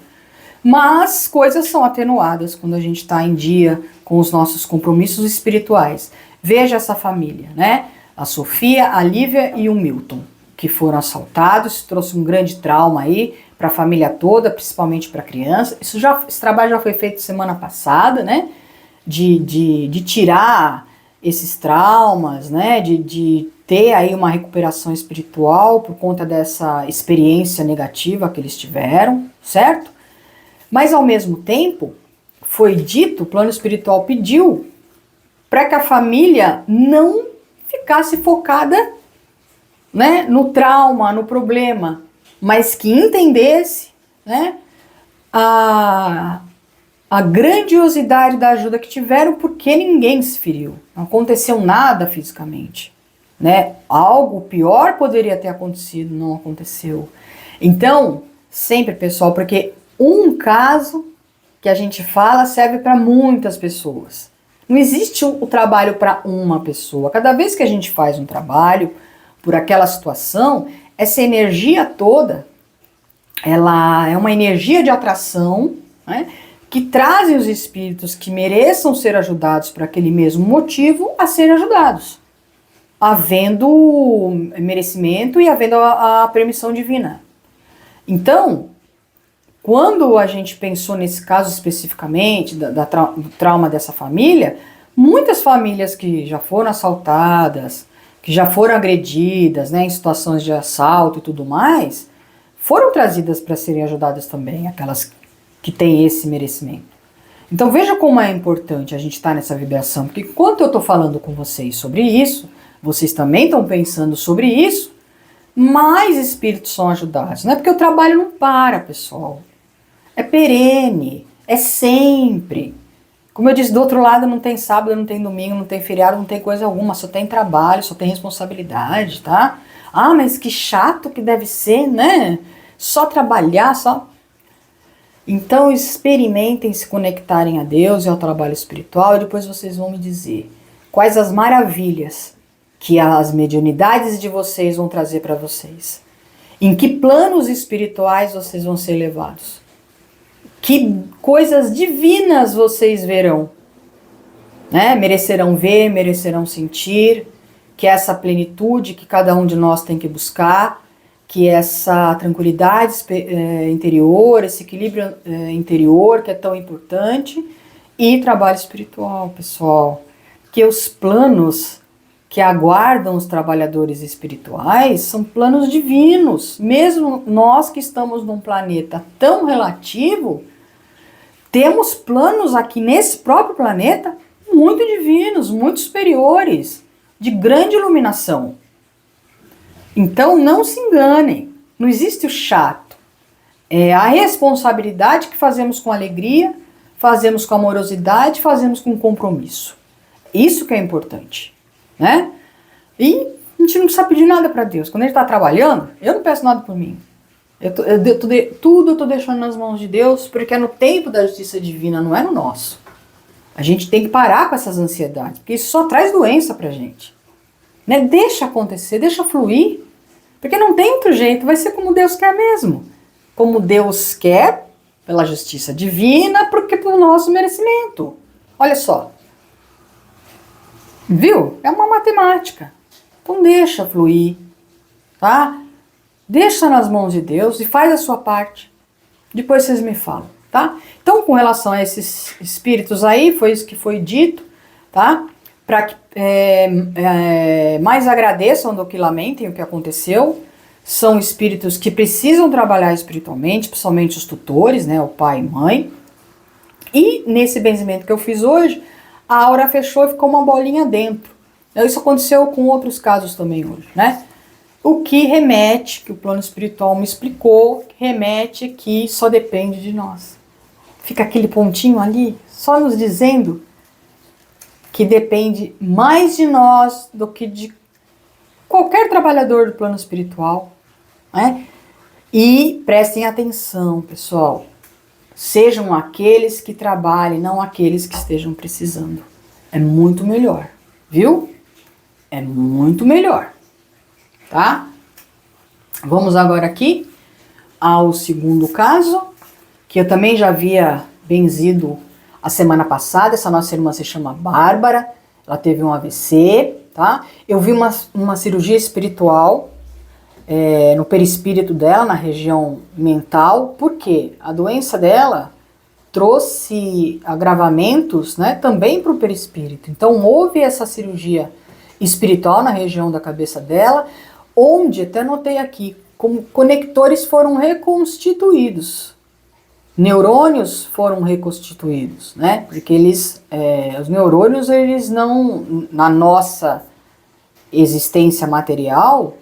Mas coisas são atenuadas quando a gente está em dia com os nossos compromissos espirituais. Veja essa família, né? A Sofia, a Lívia e o Milton, que foram assaltados, trouxe um grande trauma aí para a família toda, principalmente para a criança. Esse trabalho já foi feito semana passada, né? De tirar esses traumas, né? De ter aí uma recuperação espiritual por conta dessa experiência negativa que eles tiveram, certo? Mas ao mesmo tempo, foi dito, o plano espiritual pediu para que a família não ficasse focada, né, no trauma, no problema, mas que entendesse, né, a grandiosidade da ajuda que tiveram, porque ninguém se feriu, não aconteceu nada fisicamente, né? Algo pior poderia ter acontecido, não aconteceu. Então, sempre, pessoal, porque um caso que a gente fala serve para muitas pessoas. Não existe o trabalho para uma pessoa. Cada vez que a gente faz um trabalho por aquela situação, essa energia toda, ela é uma energia de atração, né, que trazem os espíritos que mereçam ser ajudados por aquele mesmo motivo a serem ajudados, havendo merecimento e havendo a permissão divina. Então, quando a gente pensou nesse caso especificamente, do trauma dessa família, muitas famílias que já foram assaltadas, que já foram agredidas, né, em situações de assalto e tudo mais, foram trazidas para serem ajudadas também, aquelas que têm esse merecimento. Então veja como é importante a gente estar nessa vibração, porque enquanto eu estou falando com vocês sobre isso, vocês também estão pensando sobre isso, mais espíritos são ajudados. Não é porque o trabalho não para, pessoal. É perene, é sempre. Como eu disse, do outro lado não tem sábado, não tem domingo, não tem feriado, não tem coisa alguma, só tem trabalho, só tem responsabilidade, tá? Ah, mas que chato que deve ser, né? Só trabalhar, só... Então experimentem se conectarem a Deus e ao trabalho espiritual e depois vocês vão me dizer quais as maravilhas que as mediunidades de vocês vão trazer para vocês. Em que planos espirituais vocês vão ser levados. Que coisas divinas vocês verão, né? Merecerão ver, merecerão sentir, que essa plenitude que cada um de nós tem que buscar, que essa tranquilidade interior, esse equilíbrio interior que é tão importante e trabalho espiritual, pessoal. Que os planos que aguardam os trabalhadores espirituais são planos divinos. Mesmo nós que estamos num planeta tão relativo, temos planos aqui nesse próprio planeta muito divinos, muito superiores, de grande iluminação. Então não se enganem, não existe o chato. É a responsabilidade que fazemos com alegria, fazemos com amorosidade, fazemos com compromisso. Isso que é importante, né? E a gente não precisa pedir nada para Deus. Quando a gente está trabalhando, eu não peço nada por mim. Tudo eu estou deixando nas mãos de Deus, porque é no tempo da justiça divina, não é no nosso. A gente tem que parar com essas ansiedades, porque isso só traz doença pra gente. Né? Deixa acontecer, deixa fluir, porque não tem outro jeito, vai ser como Deus quer mesmo. Como Deus quer, pela justiça divina, porque pelo nosso merecimento. Olha só. Viu? É uma matemática. Então deixa fluir, tá? Deixa nas mãos de Deus e faz a sua parte. Depois vocês me falam, tá? Então, com relação a esses espíritos aí, foi isso que foi dito, tá? Para que mais agradeçam do que lamentem o que aconteceu. São espíritos que precisam trabalhar espiritualmente, principalmente os tutores, né? O pai e mãe. E nesse benzimento que eu fiz hoje, a aura fechou e ficou uma bolinha dentro. Isso aconteceu com outros casos também hoje, né? O que remete, que o plano espiritual me explicou, remete que só depende de nós. Fica aquele pontinho ali, só nos dizendo que depende mais de nós do que de qualquer trabalhador do plano espiritual, né? E prestem atenção, pessoal. Sejam aqueles que trabalhem, não aqueles que estejam precisando. É muito melhor, viu? É muito melhor. Tá? Vamos agora aqui ao segundo caso, que eu também já havia benzido a semana passada. Essa nossa irmã se chama Bárbara, ela teve um AVC, tá? Eu vi uma cirurgia espiritual no perispírito dela, na região mental, porque a doença dela trouxe agravamentos, né, também para o perispírito. Então houve essa cirurgia espiritual na região da cabeça dela, onde, até notei aqui, como conectores foram reconstituídos, neurônios foram reconstituídos, né? Porque os neurônios, eles não, na nossa existência material,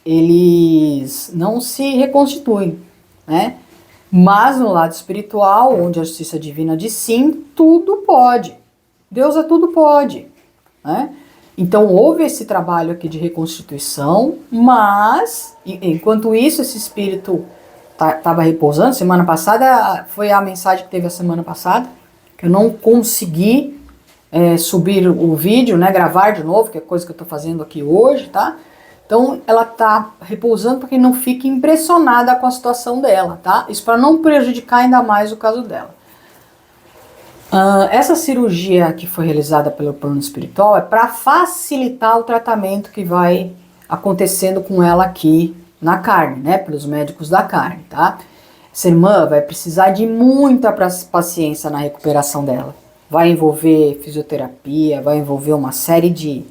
eles não se reconstituem, né? Mas no lado espiritual, onde a justiça divina diz sim, tudo pode. Deus tudo pode, né? Então houve esse trabalho aqui de reconstituição, mas enquanto isso esse espírito estava repousando. Semana passada foi a mensagem que teve a semana passada, que eu não consegui subir o vídeo, né, gravar de novo, que é coisa que eu estou fazendo aqui hoje, tá? Então ela está repousando para que não fique impressionada com a situação dela, tá? Isso para não prejudicar ainda mais o caso dela. Essa cirurgia que foi realizada pelo plano espiritual é para facilitar o tratamento que vai acontecendo com ela aqui na carne, né? Pelos médicos da carne, tá? Essa irmã vai precisar de muita paciência na recuperação dela. Vai envolver fisioterapia, vai envolver uma série de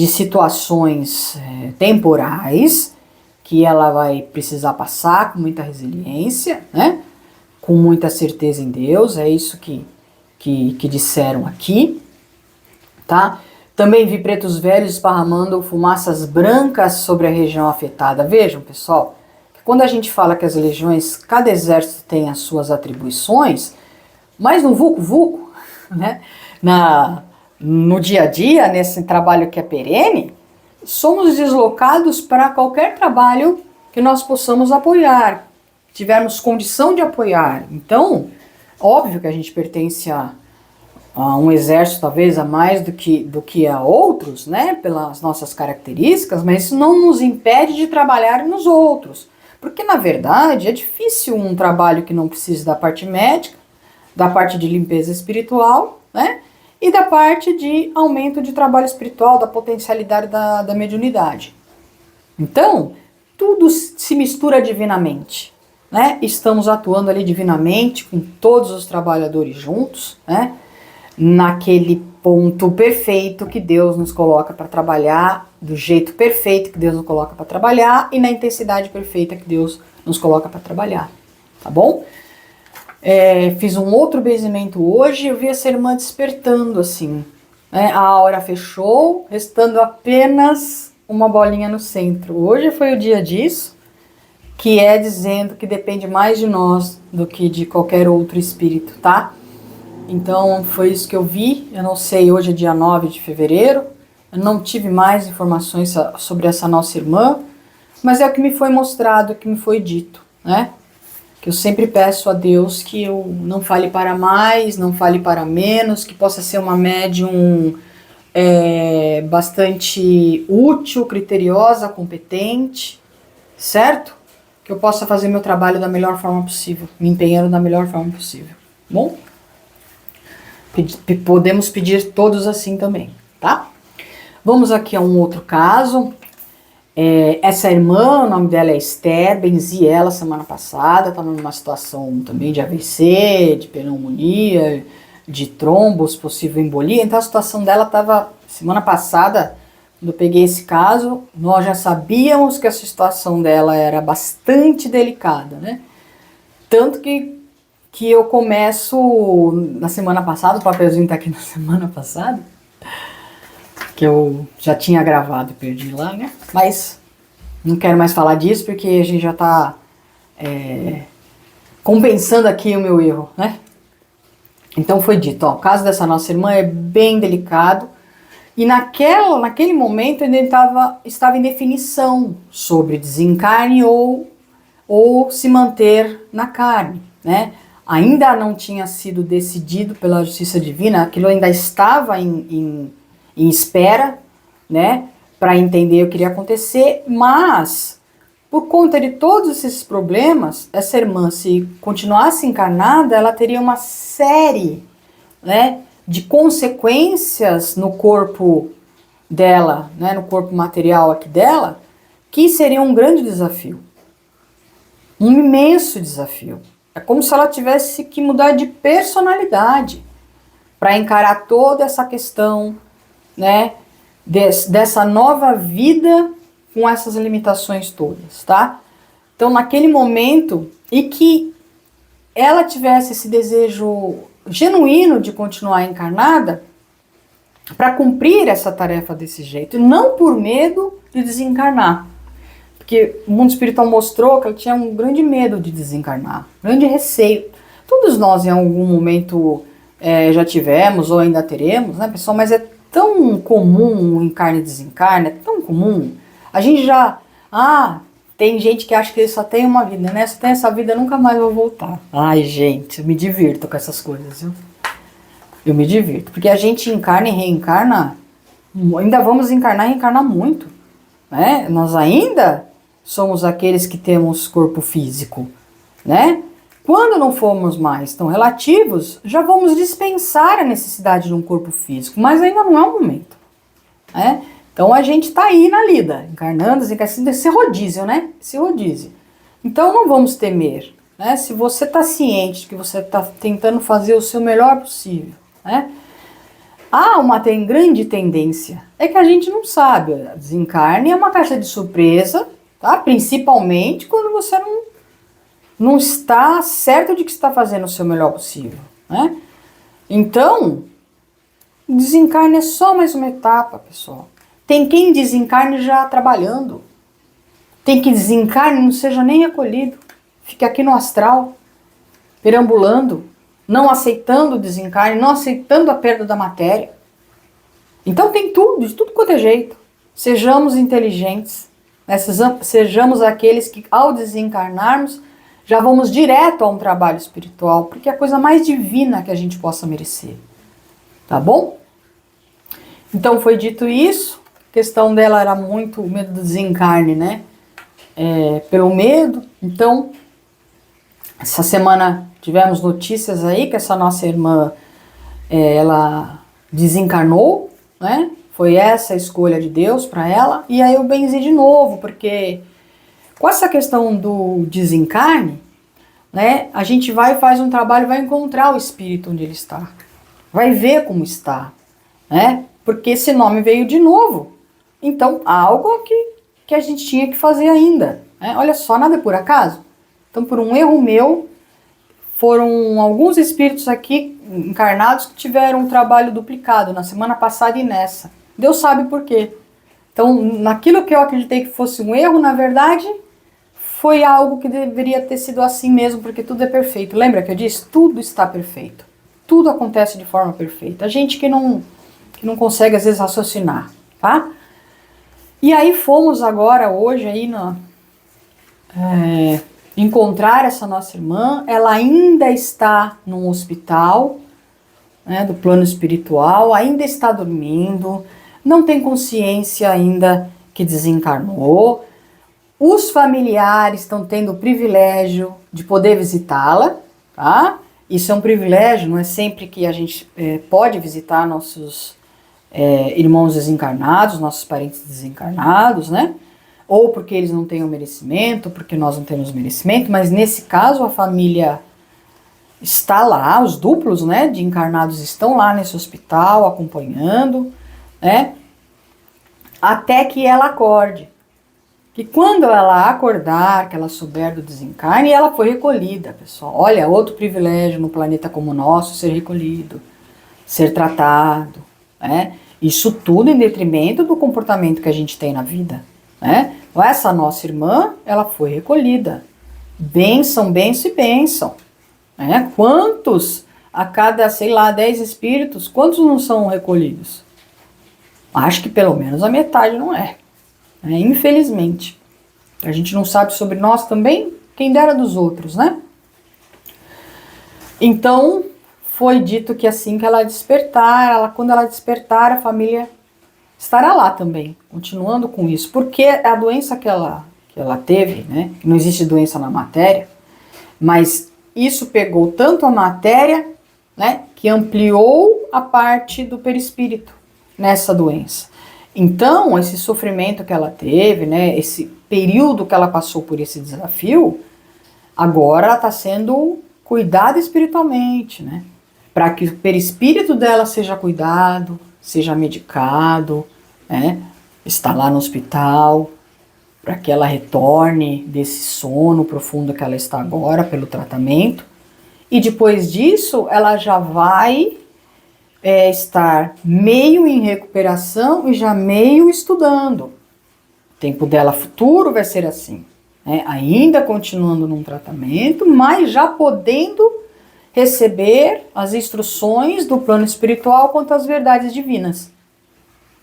situações temporais que ela vai precisar passar com muita resiliência, né? Com muita certeza em Deus, é isso que disseram aqui, tá? Também vi pretos velhos esparramando fumaças brancas sobre a região afetada. Vejam, pessoal, que quando a gente fala que as legiões, cada exército tem as suas atribuições, mas no vulco-vulco, né? No dia a dia, nesse trabalho que é perene, somos deslocados para qualquer trabalho que nós possamos apoiar, tivermos condição de apoiar. Então, óbvio que a gente pertence a um exército talvez a mais do que a outros, né, pelas nossas características, mas isso não nos impede de trabalhar nos outros, porque na verdade é difícil um trabalho que não precise da parte médica, da parte de limpeza espiritual, né, e da parte de aumento de trabalho espiritual, da potencialidade da mediunidade. Então, tudo se mistura divinamente. né? Estamos atuando ali divinamente com todos os trabalhadores juntos, né? Naquele ponto perfeito que Deus nos coloca para trabalhar, do jeito perfeito que Deus nos coloca para trabalhar e na intensidade perfeita que Deus nos coloca para trabalhar, tá bom? Fiz um outro benzimento hoje, eu vi essa irmã despertando assim, né? A hora fechou, restando apenas uma bolinha no centro. Hoje foi o dia disso, que é dizendo que depende mais de nós do que de qualquer outro espírito, tá? Então foi isso que eu vi. Eu não sei, hoje é dia 9 de fevereiro, eu não tive mais informações sobre essa nossa irmã, mas é o que me foi mostrado, o que me foi dito, né? Que eu sempre peço a Deus que eu não fale para mais, não fale para menos, que possa ser uma médium bastante útil, criteriosa, competente, certo? Que eu possa fazer meu trabalho da melhor forma possível, me empenhando da melhor forma possível, bom? Podemos pedir todos assim também, tá? Vamos aqui a um outro caso. Essa irmã, o nome dela é Esther, benzi ela semana passada, estava numa situação também de AVC, de pneumonia, de trombos, possível embolia. Então a situação dela estava, semana passada, quando eu peguei esse caso, nós já sabíamos que a situação dela era bastante delicada, né? Tanto que eu começo na semana passada, o papelzinho tá aqui na semana passada, que eu já tinha gravado e perdi lá, né? Mas não quero mais falar disso porque a gente já tá compensando aqui o meu erro, né? Então foi dito, ó, o caso dessa nossa irmã é bem delicado e naquele momento ele estava em definição sobre desencarne ou se manter na carne, né? Ainda não tinha sido decidido pela justiça divina, aquilo ainda estava em espera, né, para entender o que iria acontecer, mas por conta de todos esses problemas, essa irmã, se continuasse encarnada, ela teria uma série, né, de consequências no corpo dela, né, no corpo material aqui dela, que seria um grande desafio, um imenso desafio. É como se ela tivesse que mudar de personalidade para encarar toda essa questão, né, dessa nova vida com essas limitações todas, tá? Então, naquele momento, e que ela tivesse esse desejo genuíno de continuar encarnada, para cumprir essa tarefa desse jeito, e não por medo de desencarnar. Porque o mundo espiritual mostrou que ela tinha um grande medo de desencarnar, grande receio. Todos nós em algum momento já tivemos ou ainda teremos, né, pessoal? Mas é tão comum o encarne e desencarne, é tão comum. A gente já... tem gente que acha que só tem uma vida, né? Se tem essa vida, eu nunca mais vou voltar. Ai, gente, eu me divirto com essas coisas, viu? Eu me divirto. Porque a gente encarna e reencarna, ainda vamos encarnar e reencarnar muito, né? Nós ainda somos aqueles que temos corpo físico, né? Quando não formos mais tão relativos, já vamos dispensar a necessidade de um corpo físico, mas ainda não é o momento, né? Então a gente tá aí na lida, encarnando, desencarnando, esse rodízio, né? Esse rodízio. Então não vamos temer, né? Se você tá ciente de que você tá tentando fazer o seu melhor possível, né? Há uma grande tendência, é que a gente não sabe, desencarne é uma caixa de surpresa, tá? Principalmente quando você não está certo de que está fazendo o seu melhor possível, né? Então, desencarne é só mais uma etapa, pessoal. Tem quem desencarne já trabalhando, tem que desencarne não seja nem acolhido, fique aqui no astral, perambulando, não aceitando o desencarne, não aceitando a perda da matéria. Então tem tudo, de tudo quanto é jeito. Sejamos inteligentes, né? Sejamos aqueles que ao desencarnarmos já vamos direto a um trabalho espiritual, porque é a coisa mais divina que a gente possa merecer. Tá bom? Então foi dito isso, a questão dela era muito o medo do desencarne, né? Pelo medo. Então, essa semana tivemos notícias aí que essa nossa irmã, ela desencarnou, né? Foi essa a escolha de Deus para ela. E aí eu benzi de novo, porque com essa questão do desencarne, né? A gente vai e faz um trabalho, vai encontrar o espírito onde ele está. Vai ver como está, né? Porque esse nome veio de novo. Então, algo que a gente tinha que fazer ainda, né? Olha só, nada é por acaso. Então, por um erro meu, foram alguns espíritos aqui encarnados que tiveram um trabalho duplicado na semana passada e nessa. Deus sabe por quê. Então, naquilo que eu acreditei que fosse um erro, na verdade, foi algo que deveria ter sido assim mesmo, porque tudo é perfeito. Lembra que eu disse? Tudo está perfeito. Tudo acontece de forma perfeita. A gente que não consegue, às vezes, raciocinar, tá? E aí fomos agora, hoje, aí, encontrar essa nossa irmã. Ela ainda está num hospital, né, do plano espiritual, ainda está dormindo, não tem consciência ainda que desencarnou. Os familiares estão tendo o privilégio de poder visitá-la, tá? Isso é um privilégio, não é sempre que a gente pode visitar nossos irmãos desencarnados, nossos parentes desencarnados, né? Ou porque eles não têm o merecimento, porque nós não temos merecimento, mas nesse caso a família está lá, os duplos, né, de encarnados estão lá nesse hospital acompanhando, né? Até que ela acorde. Que quando ela acordar, que ela souber do desencarne, ela foi recolhida, pessoal. Olha, outro privilégio no planeta como o nosso, ser recolhido, ser tratado, né? Isso tudo em detrimento do comportamento que a gente tem na vida, né? Então, essa nossa irmã, ela foi recolhida. Bênção, bênção e bênção, né? Quantos a cada, sei lá, 10 espíritos, quantos não são recolhidos? Acho que pelo menos a metade não é. Infelizmente. A gente não sabe sobre nós também, quem dera dos outros, né? Então, foi dito que assim que ela despertar, quando ela despertar, a família estará lá também, continuando com isso. Porque a doença que ela teve, né? Não existe doença na matéria, mas isso pegou tanto a matéria, né? Que ampliou a parte do perispírito nessa doença. Então, esse sofrimento que ela teve, né, esse período que ela passou por esse desafio, agora ela está sendo cuidada espiritualmente, né, para que o perispírito dela seja cuidado, seja medicado, né, está lá no hospital, para que ela retorne desse sono profundo que ela está agora pelo tratamento, e depois disso ela já vai estar meio em recuperação e já meio estudando. O tempo dela futuro vai ser assim, né? Ainda continuando num tratamento, mas já podendo receber as instruções do plano espiritual quanto às verdades divinas.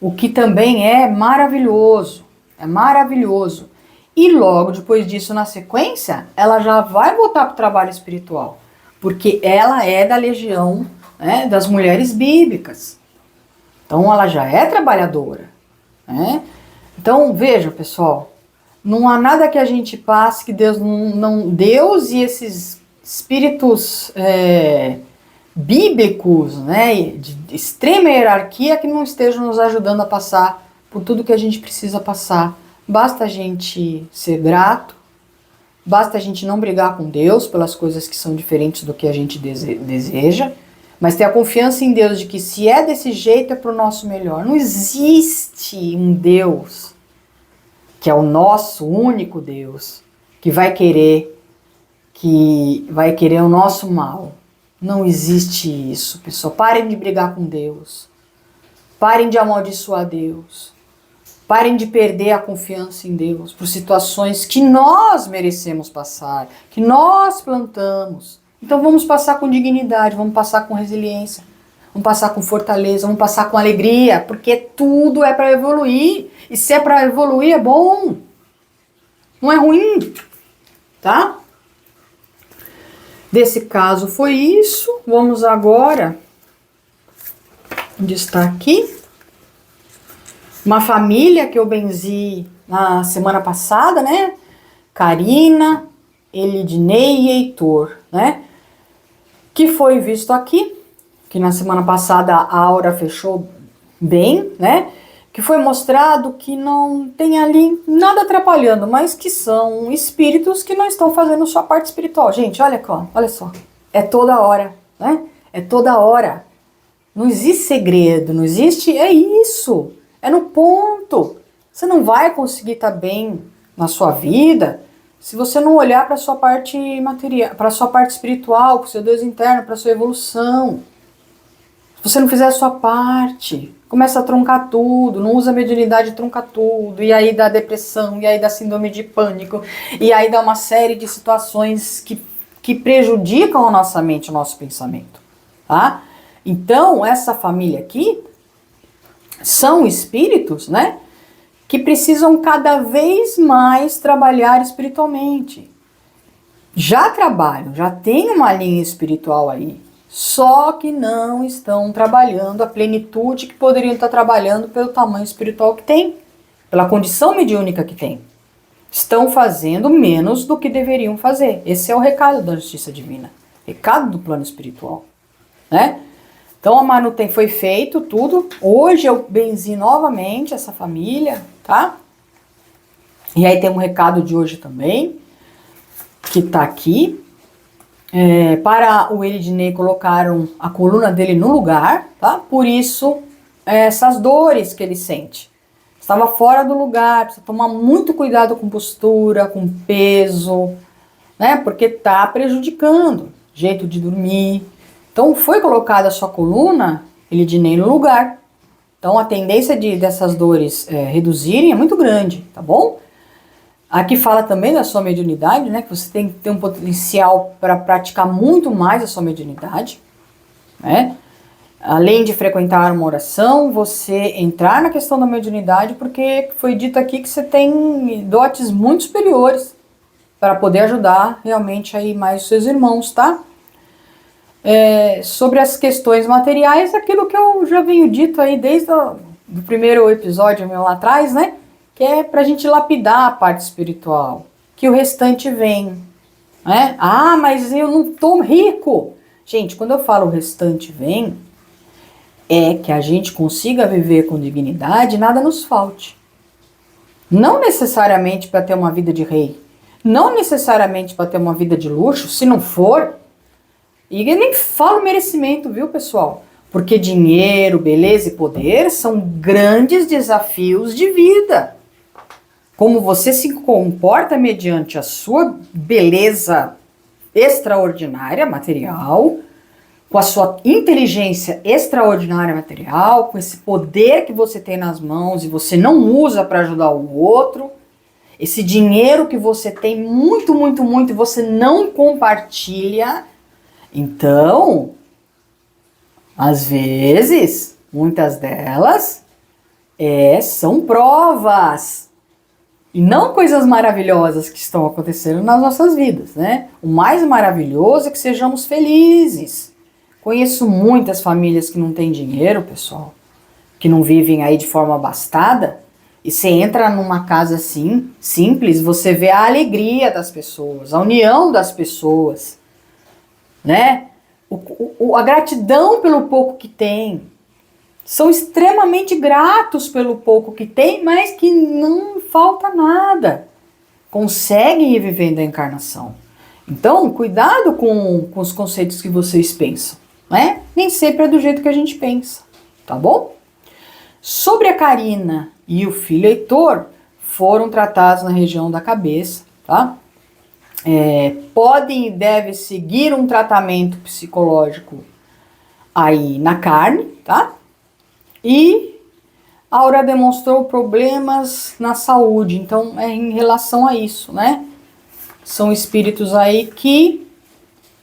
O que também é maravilhoso, E logo depois disso, na sequência, ela já vai voltar para o trabalho espiritual, porque ela é da legião, né, das mulheres bíblicas. Então ela já é trabalhadora, né? Então veja, pessoal, não há nada que a gente passe que Deus Deus e esses espíritos bíblicos, né, de extrema hierarquia, que não estejam nos ajudando a passar por tudo que a gente precisa passar. Basta a gente ser grato, basta a gente não brigar com Deus pelas coisas que são diferentes do que a gente deseja, mas ter a confiança em Deus de que se é desse jeito é para o nosso melhor. Não existe um Deus, que é o nosso único Deus, que vai querer o nosso mal. Não existe isso, pessoal. Parem de brigar com Deus. Parem de amaldiçoar Deus. Parem de perder a confiança em Deus por situações que nós merecemos passar, que nós plantamos. Então vamos passar com dignidade, vamos passar com resiliência, vamos passar com fortaleza, vamos passar com alegria, porque tudo é para evoluir. E se é para evoluir é bom, não é ruim, tá? Desse caso foi isso. Vamos agora, onde está aqui, uma família que eu benzi na semana passada, né? Karina, Elidnei e Heitor, né? Que foi visto aqui, que na semana passada a aura fechou bem, né? que foi mostrado que não tem ali nada atrapalhando, mas que são espíritos que não estão fazendo sua parte espiritual. Gente, olha só, é toda hora, né? É toda hora. Não existe segredo, não existe, é isso, é no ponto. Você não vai conseguir estar bem na sua vida se você não olhar para a sua parte material, para a sua parte espiritual, para o seu Deus interno, para a sua evolução. Se você não fizer a sua parte, começa a truncar tudo, não usa a mediunidade, trunca tudo, e aí dá depressão, e aí dá síndrome de pânico, e aí dá uma série de situações que prejudicam a nossa mente, o nosso pensamento, tá? Então, essa família aqui são espíritos, né, que precisam cada vez mais trabalhar espiritualmente. Já trabalham, já tem uma linha espiritual aí, só que não estão trabalhando a plenitude que poderiam estar trabalhando pelo tamanho espiritual que tem, pela condição mediúnica que tem. Estão fazendo menos do que deveriam fazer. Esse é o recado da justiça divina, recado do plano espiritual, né? Então a manutenção foi feito tudo. Hoje eu benzi novamente essa família, tá? E aí tem um recado de hoje também, que tá aqui. Para o Eridnei colocaram a coluna dele no lugar, tá? Por isso, essas dores que ele sente. Estava fora do lugar, precisa tomar muito cuidado com postura, com peso, né? Porque tá prejudicando jeito de dormir. Então foi colocada a sua coluna, Eridnei, no lugar. Então a tendência dessas dores reduzirem é muito grande, tá bom? Aqui fala também da sua mediunidade, né? Que você tem que ter um potencial para praticar muito mais a sua mediunidade, né? Além de frequentar uma oração, você entrar na questão da mediunidade, porque foi dito aqui que você tem dotes muito superiores para poder ajudar realmente aí mais os seus irmãos, tá? Sobre as questões materiais, aquilo que eu já venho dito aí desde o primeiro episódio meu lá atrás, né? Que é pra gente lapidar a parte espiritual, que o restante vem, né? Ah, mas eu não tô rico. Gente, quando eu falo o restante vem, é que a gente consiga viver com dignidade e nada nos falte. Não necessariamente para ter uma vida de rei, não necessariamente para ter uma vida de luxo, se não for, e eu nem falo merecimento, viu, pessoal? Porque dinheiro, beleza e poder são grandes desafios de vida. Como você se comporta mediante a sua beleza extraordinária material, com a sua inteligência extraordinária material, com esse poder que você tem nas mãos e você não usa para ajudar o outro, esse dinheiro que você tem muito, muito, muito e você não compartilha. Então, às vezes, muitas delas são provas. E não coisas maravilhosas que estão acontecendo nas nossas vidas, né? O mais maravilhoso é que sejamos felizes. Conheço muitas famílias que não têm dinheiro, pessoal, que não vivem aí de forma abastada, e você entra numa casa assim, simples, você vê a alegria das pessoas, a união das pessoas, né? A gratidão pelo pouco que tem. São extremamente gratos pelo pouco que tem, mas que não falta nada. Conseguem ir vivendo a encarnação. Então, cuidado com os conceitos que vocês pensam, né? Nem sempre é do jeito que a gente pensa, tá bom? Sobre a Karina e o filho Heitor, foram tratados na região da cabeça, tá? Podem e devem seguir um tratamento psicológico aí na carne, tá? E a Aura demonstrou problemas na saúde, então é em relação a isso, né? São espíritos aí que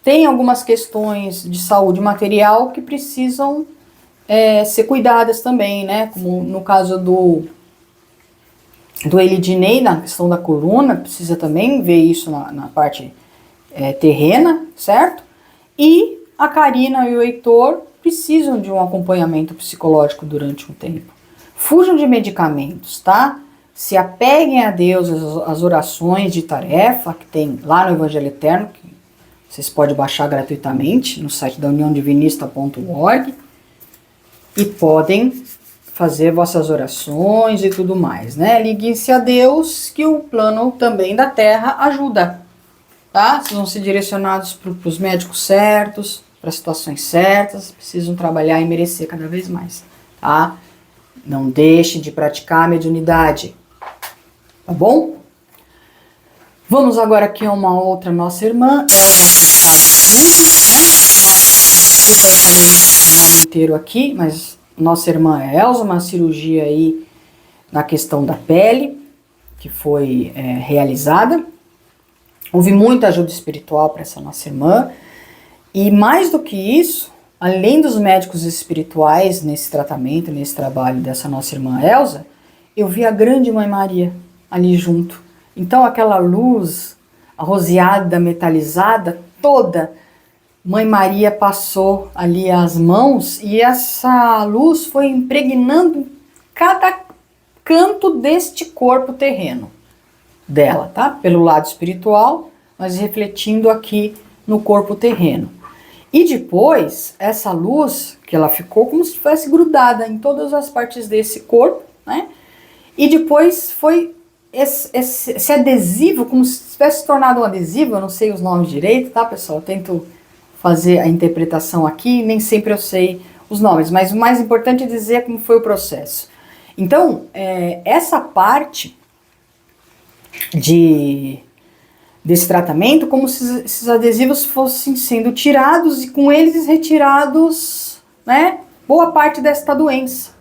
têm algumas questões de saúde material que precisam ser cuidadas também, né? Como no caso do Eridnei, na questão da coluna, precisa também ver isso na parte terrena, certo? E a Karina e o Heitor precisam de um acompanhamento psicológico durante um tempo. Fujam de medicamentos, tá? Se apeguem a Deus, as orações de tarefa que tem lá no Evangelho Eterno, que vocês podem baixar gratuitamente no site da uniãodivinista.org, e podem fazer vossas orações e tudo mais, né? Liguem-se a Deus, que o plano também da Terra ajuda, tá? Vocês vão ser direcionados para os médicos certos, para situações certas, precisam trabalhar e merecer cada vez mais, tá? Não deixe de praticar a mediunidade, tá bom? Vamos agora aqui a uma outra nossa irmã, desculpa eu falei o nome inteiro aqui, mas nossa irmã Elza, uma cirurgia aí na questão da pele, que foi realizada. Houve muita ajuda espiritual para essa nossa irmã. E mais do que isso, além dos médicos espirituais nesse tratamento, nesse trabalho dessa nossa irmã Elza, eu vi a grande Mãe Maria ali junto. Então aquela luz arroseada, metalizada, toda, Mãe Maria passou ali as mãos e essa luz foi impregnando cada canto deste corpo terreno dela, tá? Pelo lado espiritual, mas refletindo aqui no corpo terreno. E depois, essa luz, que ela ficou como se estivesse grudada em todas as partes desse corpo, né? E depois foi esse adesivo, como se tivesse tornado um adesivo, eu não sei os nomes direito, tá, pessoal? Eu tento fazer a interpretação aqui, nem sempre eu sei os nomes, mas o mais importante é dizer como foi o processo. Então, essa parte desse tratamento, como se esses adesivos fossem sendo tirados e com eles retirados, né, boa parte desta doença,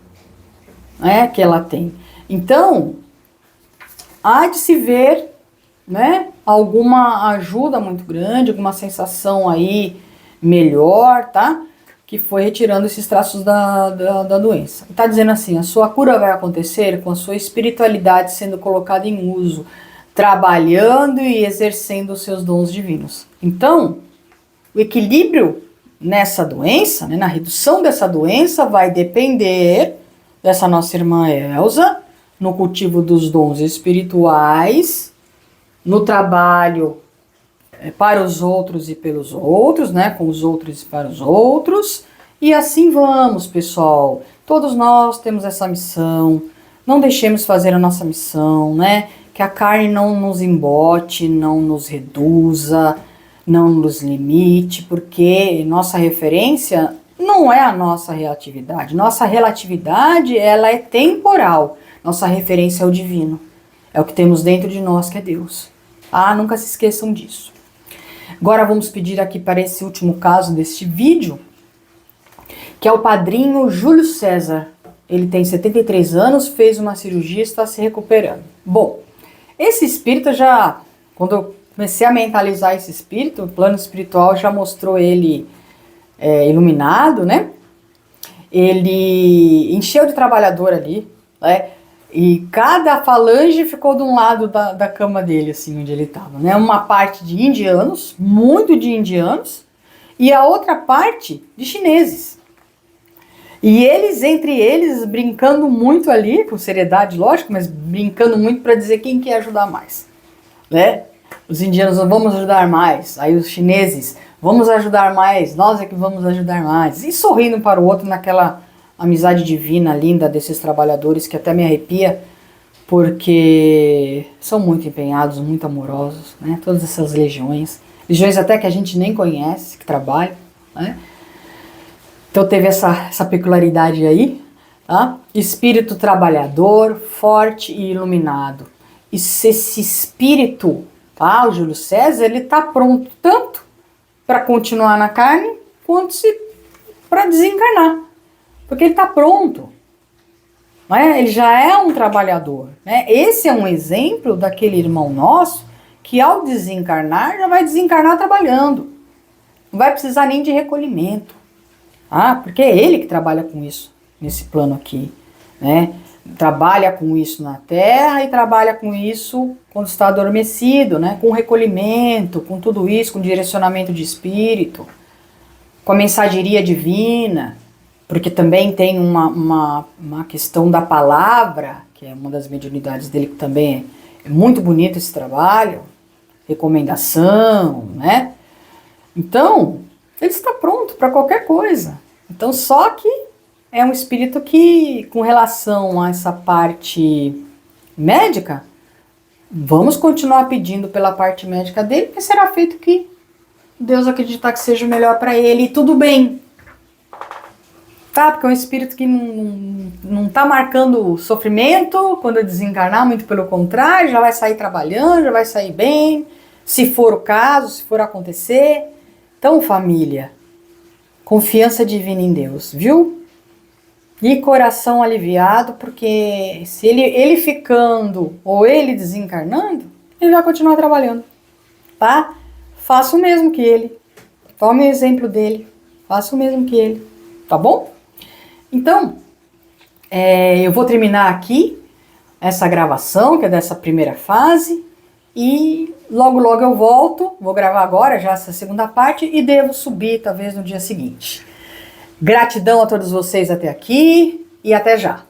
né, que ela tem. Então, há de se ver, né, alguma ajuda muito grande, alguma sensação aí melhor, tá? Que foi retirando esses traços da doença. Está dizendo assim, a sua cura vai acontecer com a sua espiritualidade sendo colocada em uso, trabalhando e exercendo os seus dons divinos. Então, o equilíbrio nessa doença, né, na redução dessa doença, vai depender dessa nossa irmã Elza, no cultivo dos dons espirituais, no trabalho para os outros e pelos outros, né, com os outros e para os outros, e assim vamos, pessoal. Todos nós temos essa missão, não deixemos fazer a nossa missão, né, que a carne não nos embote, não nos reduza, não nos limite, porque nossa referência não é a nossa relatividade. Nossa relatividade, ela é temporal. Nossa referência é o divino. É o que temos dentro de nós, que é Deus. Ah, nunca se esqueçam disso. Agora vamos pedir aqui para esse último caso deste vídeo, que é o padrinho Júlio César. Ele tem 73 anos, fez uma cirurgia e está se recuperando. Bom, esse espírito já, quando eu comecei a mentalizar esse espírito, o plano espiritual já mostrou ele iluminado, né? Ele encheu de trabalhador ali, né? E cada falange ficou de um lado da cama dele, assim, onde ele estava, né? Uma parte de indianos, muito de indianos, e a outra parte de chineses. E eles, entre eles, brincando muito ali, com seriedade, lógico, mas brincando muito para dizer quem quer ajudar mais, né? Os indianos, vamos ajudar mais. Aí os chineses, vamos ajudar mais, nós é que vamos ajudar mais. E sorrindo para o outro naquela amizade divina, linda desses trabalhadores, que até me arrepia, porque são muito empenhados, muito amorosos, né? Todas essas legiões até que a gente nem conhece, que trabalham, né? Então teve essa peculiaridade aí, tá? Espírito trabalhador, forte e iluminado. E esse espírito, tá? O Júlio César, ele tá pronto tanto para continuar na carne, quanto para desencarnar. Porque ele está pronto, né? Ele já é um trabalhador, né? Esse é um exemplo daquele irmão nosso que ao desencarnar, já vai desencarnar trabalhando. Não vai precisar nem de recolhimento. Porque é ele que trabalha com isso, nesse plano aqui, né? Trabalha com isso na Terra e trabalha com isso quando está adormecido, né? Com recolhimento, com tudo isso, com direcionamento de espírito, com a mensageria divina. Porque também tem uma questão da palavra, que é uma das mediunidades dele, que também é muito bonito esse trabalho, recomendação, né? Então, ele está pronto para qualquer coisa. Então, só que é um espírito que, com relação a essa parte médica, vamos continuar pedindo pela parte médica dele, que será feito o que Deus acreditar que seja o melhor para ele, e tudo bem. Tá? Porque é um espírito que não tá marcando sofrimento quando desencarnar, muito pelo contrário, já vai sair trabalhando, já vai sair bem, se for o caso, se for acontecer. Então, família, confiança divina em Deus, viu? E coração aliviado, porque se ele ficando ou ele desencarnando, ele vai continuar trabalhando, tá? Faça o mesmo que ele. Tome o exemplo dele. Faça o mesmo que ele, tá bom? Então, eu vou terminar aqui essa gravação, que é dessa primeira fase, e logo eu volto, vou gravar agora já essa segunda parte e devo subir talvez no dia seguinte. Gratidão a todos vocês até aqui e até já!